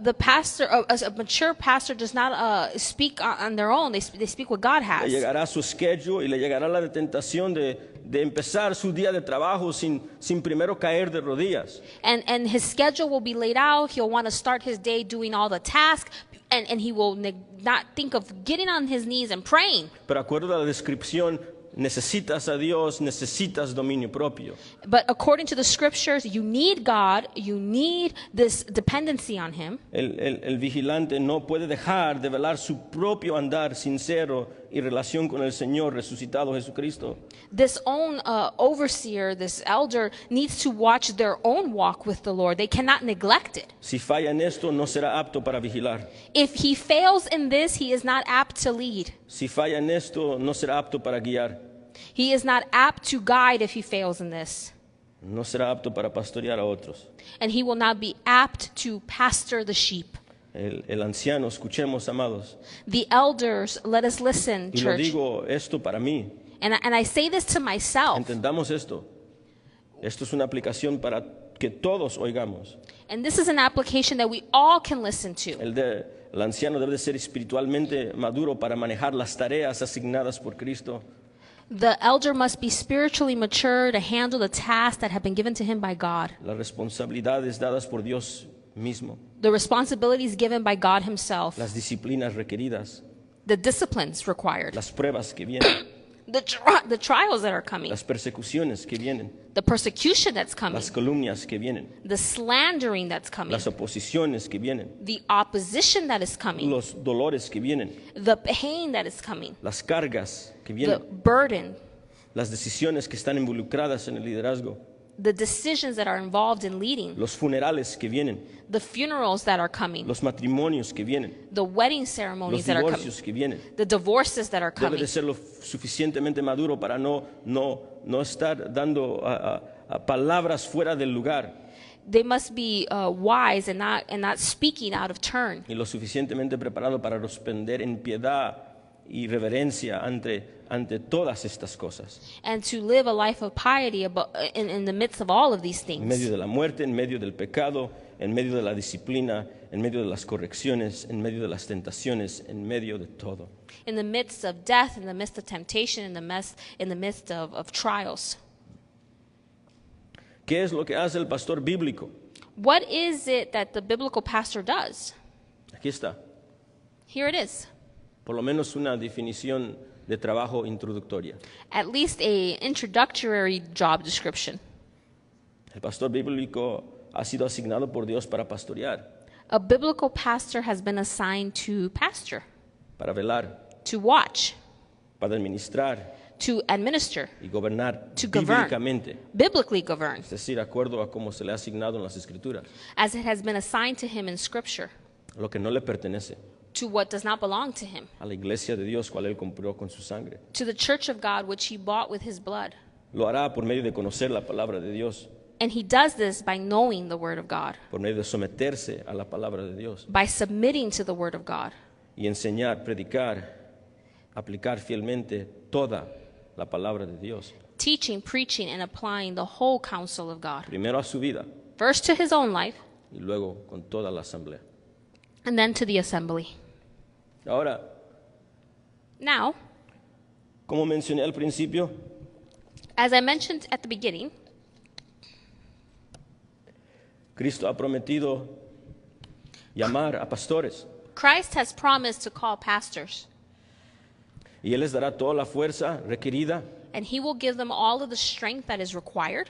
S2: The pastor, a mature pastor, does not speak on their own. They speak what God
S1: Le
S2: has.
S1: llegará su schedule y le llegará la tentación de empezar su día de trabajo sin primero caer de rodillas.
S2: And his schedule will be laid out. He'll want to start his day doing all the tasks, and he will not think of getting on his knees and praying.
S1: Pero acuerdo a la descripción, necesitas a Dios, necesitas dominio propio.
S2: But according to the scriptures, you need God. You need this dependency on Him.
S1: El vigilante no puede dejar de velar su propio andar sincero y relación con el Señor resucitado Jesucristo.
S2: This own overseer, this elder, needs to watch their own walk with the Lord. They cannot neglect it.
S1: Si falla en esto, no será apto para vigilar.
S2: If he fails in this, he is not apt to lead.
S1: Si falla en esto, no será apto para guiar.
S2: He is not apt to guide if he fails in this.
S1: No será apto para pastorear a otros.
S2: And he will not be apt to pastor the sheep.
S1: el anciano, escuchemos, amados.
S2: The elders, let us listen,
S1: Y lo
S2: church.
S1: digo esto para mí.
S2: And I say this to myself.
S1: Entendamos esto. Esto es una aplicación para que todos oigamos.
S2: And this is an application that we all can listen to.
S1: El anciano debe de ser espiritualmente maduro para manejar las tareas asignadas por Cristo.
S2: The elder must be spiritually mature to handle the tasks that have been given to him by God.
S1: Las responsabilidades dadas por Dios mismo.
S2: The responsibilities given by God himself.
S1: Las disciplinas requeridas.
S2: The disciplines required.
S1: Las pruebas que vienen.
S2: The trials that are coming.
S1: Las persecuciones que vienen.
S2: The persecution that's coming.
S1: Las calumnias que vienen.
S2: The slandering that's coming.
S1: Las oposiciones que vienen.
S2: The opposition that is coming.
S1: Los dolores que vienen.
S2: The pain that is coming.
S1: Las cargas que
S2: The
S1: vienen.
S2: burden.
S1: Las decisiones que están involucradas en el liderazgo.
S2: The decisions that are involved in leading.
S1: Los funerales que vienen.
S2: The funerals that are coming.
S1: Los matrimonios que vienen.
S2: The wedding
S1: Los
S2: ceremonies that are coming.
S1: divorcios que vienen.
S2: The divorces that are
S1: Debe
S2: coming.
S1: de ser lo suficientemente maduro para no estar dando palabras fuera del lugar.
S2: They must be wise and not speaking out of turn.
S1: Y lo suficientemente preparado para responder en piedad y reverencia ante todas estas cosas.
S2: And to live a life of piety in the midst of all of these
S1: En medio
S2: things.
S1: de la muerte, en medio del pecado, en medio de la disciplina, en medio de las correcciones, en medio de las tentaciones, en medio de todo.
S2: In the midst of death, in the midst of temptation, in the midst of trials.
S1: ¿Qué es lo que hace el pastor bíblico?
S2: What is it that the biblical pastor does?
S1: Aquí está.
S2: Here it is.
S1: Por lo menos una definición de trabajo introductoria.
S2: At least a introductory job description.
S1: El pastor bíblico ha sido asignado por Dios para pastorear,
S2: A biblical pastor has been assigned to pastor,
S1: para velar,
S2: to watch,
S1: para administrar
S2: to administer,
S1: y gobernar
S2: To govern.
S1: bíblicamente,
S2: biblically govern,
S1: es decir, acuerdo a cómo se le ha asignado en las Escrituras,
S2: as it has been assigned to him in Scripture,
S1: lo que no le pertenece
S2: to what does not belong to him,
S1: a la iglesia de Dios, cual él compró con su sangre.
S2: to the church of God which he bought with his blood.
S1: Lo hará por medio de conocer la palabra de Dios,
S2: And he does this by knowing the Word of God,
S1: por medio de someterse a la palabra de Dios
S2: by submitting to the Word of God,
S1: y enseñar, predicar, aplicar fielmente toda la palabra de Dios,
S2: teaching, preaching, and applying the whole counsel of God,
S1: primero a su vida
S2: first to his own life,
S1: y luego con toda la asamblea.
S2: and then to the assembly.
S1: Ahora,
S2: Now,
S1: como mencioné al principio,
S2: as I mentioned at the beginning,
S1: Cristo ha prometido llamar a pastores
S2: Christ has promised to call pastors,
S1: y Él les dará toda la fuerza requerida,
S2: and he will give them all of the strength that is required,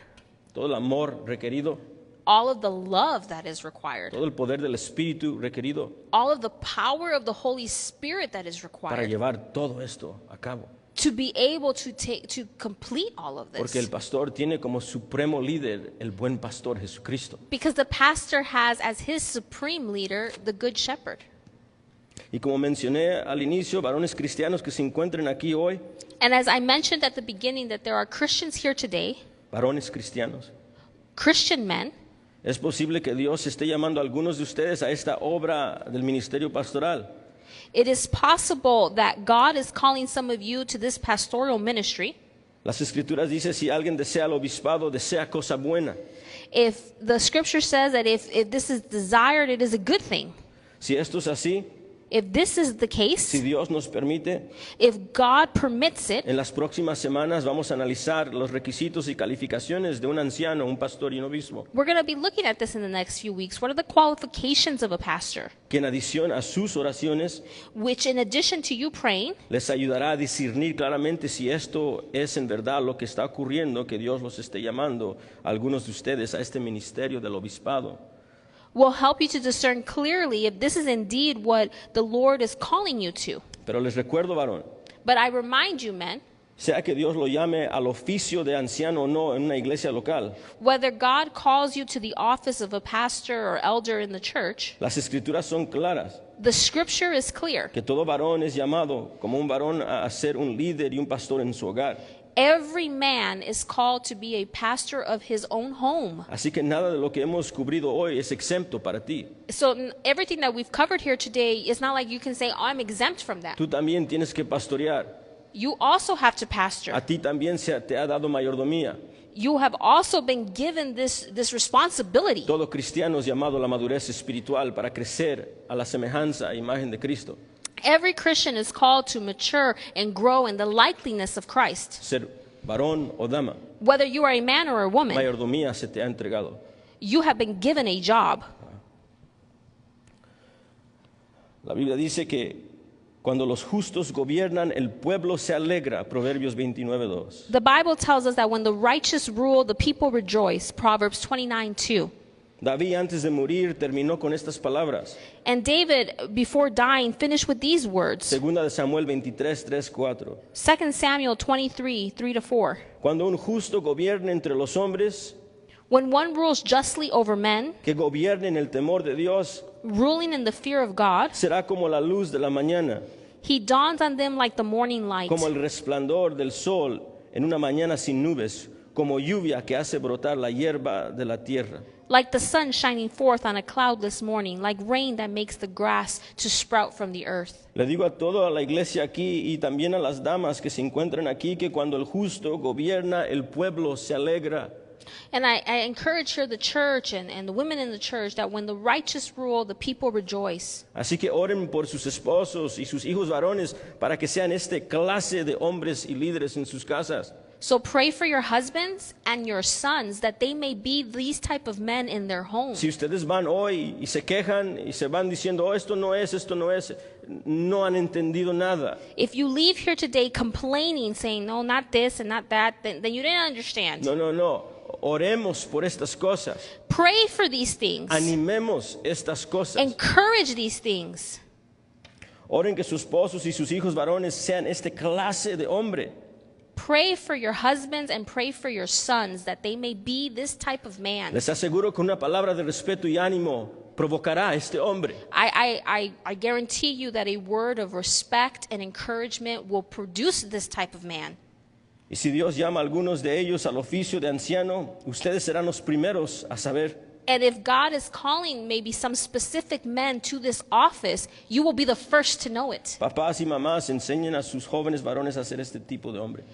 S1: todo el amor requerido,
S2: all of the love that is required,
S1: todo el poder del Espíritu requerido
S2: all of the power of the Holy Spirit that is
S1: para
S2: required
S1: llevar todo esto a cabo.
S2: to be able to complete all of
S1: Porque el
S2: this.
S1: pastor tiene como supremo líder el buen pastor Jesucristo.
S2: Because the pastor has as his supreme leader the Good Shepherd.
S1: Y como mencioné al inicio, varones cristianos que se encuentren aquí hoy,
S2: And as I mentioned at the beginning, that there are Christians here today,
S1: varones cristianos,
S2: Christian men,
S1: es posible que Dios esté llamando a algunos de ustedes a esta obra del ministerio pastoral.
S2: it is possible that God is calling some of you to this pastoral ministry.
S1: Las escrituras dicen, si alguien desea el obispado, desea cosa buena.
S2: If the scripture says that if this is desired, it is a good thing.
S1: Si esto es así,
S2: If this is the
S1: si
S2: case,
S1: Dios nos permite,
S2: if God permits it,
S1: en las próximas semanas vamos a analizar los requisitos y calificaciones de un anciano, un pastor y un obispo,
S2: we're going to be looking at this in the next few weeks. What are the qualifications of a pastor?
S1: que en adición a sus oraciones
S2: Which, in addition to you praying,
S1: les ayudará a discernir claramente si esto es en verdad lo que está ocurriendo, que Dios los esté llamando a algunos de ustedes a este ministerio del obispado.
S2: will help you to discern clearly if this is indeed what the Lord is calling you to.
S1: Pero les recuerdo, varón,
S2: But I remind you, men,
S1: sea que Dios lo llame al oficio de anciano o no en una iglesia local,
S2: whether God calls you to the office of a pastor or elder in the church,
S1: las escrituras son claras,
S2: the scripture is clear.
S1: que todo varón es llamado como un varón a ser un líder y un pastor en su hogar.
S2: Every man is called to be a pastor of his own home.
S1: Así que nada de lo que hemos cubrido hoy es exento para ti.
S2: So everything that we've covered here today is not like you can say, oh, I'm exempt from that.
S1: Tú también tienes que pastorear.
S2: You also have to
S1: A
S2: pastor.
S1: ti también te ha dado mayordomía.
S2: You have also been given this responsibility.
S1: Todo cristiano es llamado a la madurez espiritual para crecer a la semejanza e imagen de Cristo.
S2: Every Christian is called to mature and grow in the likeness of Christ.
S1: Ser varón o dama,
S2: Whether you are a man or a woman,
S1: mayordomía se te ha entregado.
S2: you have been given a job.
S1: La Biblia dice que cuando los justos gobiernan, el pueblo se alegra. Proverbios 29:2.
S2: The Bible tells us that when the righteous rule, the people rejoice. Proverbs 29:2.
S1: David, antes de morir, terminó con estas palabras.
S2: And David, before dying, finished with these words.
S1: Segunda de Samuel 23:3-4.
S2: 2 Samuel 23:3-4.
S1: Cuando un justo gobierne entre los hombres,
S2: When one rules justly over men,
S1: que gobierne en el temor de Dios,
S2: ruling in the fear of God,
S1: será como la luz de la mañana,
S2: he dawns on them like the morning light,
S1: como el resplandor del sol en una mañana sin nubes, como lluvia que hace brotar la hierba de la tierra.
S2: like the sun shining forth on a cloudless morning, like rain that makes the grass to sprout from the earth.
S1: Le digo a toda la iglesia aquí y también a las damas que se encuentran aquí que cuando el justo gobierna, el pueblo se alegra.
S2: And I encourage here the church and the women in the church that when the righteous rule, the people rejoice.
S1: Así que oren por sus esposos y sus hijos varones para que sean este clase de hombres y líderes en sus casas.
S2: So pray for your husbands and your sons that they may be these type of men in their homes.
S1: Si ustedes van hoy y se quejan y se van diciendo, oh, esto no es, no han entendido nada.
S2: If you leave here today complaining, saying, no, not this and not that, then you didn't understand.
S1: No. Oremos por estas cosas.
S2: Pray for these things.
S1: Animemos estas cosas.
S2: Encourage these things.
S1: Oren que sus esposos y sus hijos varones sean este clase de hombre.
S2: Pray for your husbands and pray for your sons that they may be this type of man.
S1: Les aseguro que una palabra de respeto y ánimo provocará a este hombre.
S2: I guarantee you that a word of respect and encouragement will produce this type of man.
S1: Y si Dios llama a algunos de ellos al oficio de anciano, ustedes serán los primeros a saber.
S2: And if God is calling maybe some specific men to this office, you will be the first to know it.
S1: Papás y mamás enseñen a sus jóvenes varones a ser este tipo de hombre.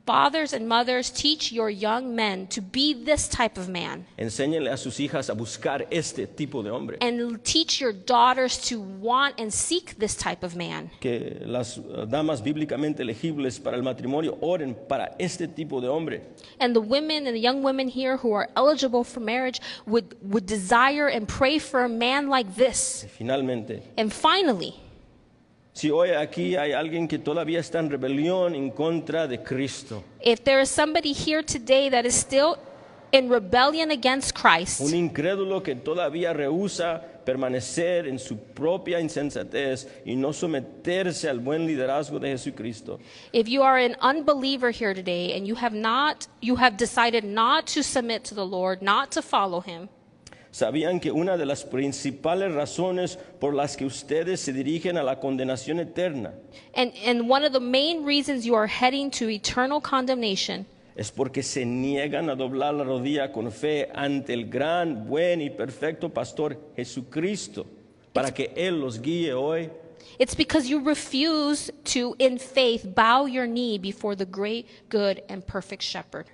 S2: Fathers and mothers, teach your young men to be this type of man.
S1: Enséñenle a sus hijas a buscar este tipo de hombre.
S2: And teach your daughters to want and seek this type of man.
S1: Que las damas bíblicamente elegibles para el matrimonio oren para este tipo de hombre.
S2: And the women and the young women here who are eligible for marriage would desire and pray for a man like this.
S1: Y finalmente,
S2: And finally,
S1: si hoy aquí hay alguien que todavía está en rebelión en contra de Cristo,
S2: if there is somebody here today that is still in rebellion against Christ,
S1: un incrédulo que todavía rehúsa permanecer en su propia insensatez y no someterse al buen liderazgo de Jesucristo,
S2: if you are an unbeliever here today and you have decided not to submit to the Lord, not to follow him,
S1: ¿sabían que una de las principales razones por las que ustedes se dirigen a la condenación eterna
S2: and one of the main reasons you are heading to eternal condemnation
S1: es porque se niegan a doblar la rodilla con fe ante el gran, buen y perfecto pastor Jesucristo para que Él los guíe hoy?
S2: It's because you refuse to, in faith, bow your knee before the great, good, and perfect shepherd.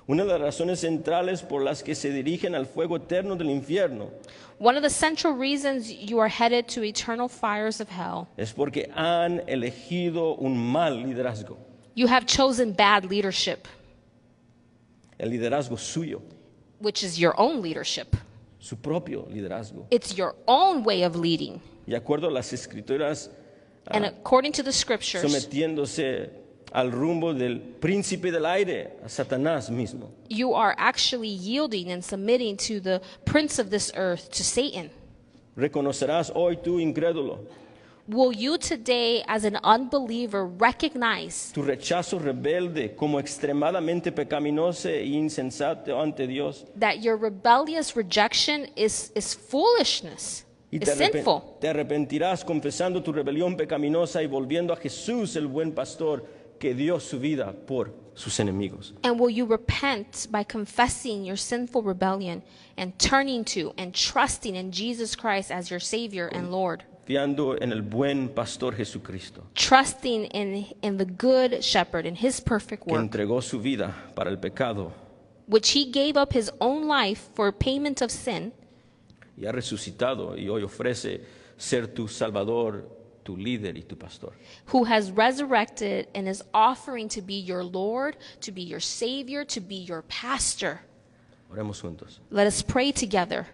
S1: Una de las razones centrales por las que se dirigen al fuego eterno del infierno
S2: One of the central reasons you are headed to eternal fires of hell,
S1: es porque han elegido un mal liderazgo,
S2: you have chosen bad leadership,
S1: el liderazgo suyo,
S2: which is your own leadership.
S1: su propio liderazgo.
S2: It's your own way of leading.
S1: Y de acuerdo a las escrituras,
S2: And according to the scriptures,
S1: sometiéndose al rumbo del príncipe del aire, a Satanás mismo.
S2: you are actually yielding and submitting to the prince of this earth, to Satan.
S1: Reconocerás hoy tú, incrédulo,
S2: Will you today, as an unbeliever, recognize
S1: tu rechazo rebelde como extremadamente pecaminoso e insensato ante Dios
S2: that your rebellious rejection is foolishness,
S1: y
S2: is sinful?
S1: te arrepentirás confesando tu rebelión pecaminosa y volviendo a Jesús, el buen pastor, que dio su vida por sus enemigos?
S2: And will you repent by confessing your sinful rebellion and turning to and trusting in Jesus Christ as your Savior and Lord?
S1: Confiando en el buen pastor Jesucristo,
S2: Trusting in the good shepherd, in his perfect
S1: que
S2: work,
S1: entregó su vida para el pecado
S2: which he gave up his own life for payment of sin,
S1: y ha resucitado y hoy ofrece ser tu salvador, tu líder y tu pastor.
S2: who has resurrected and is offering to be your Lord, to be your Savior, to be your pastor.
S1: Oremos juntos.
S2: Let us pray together.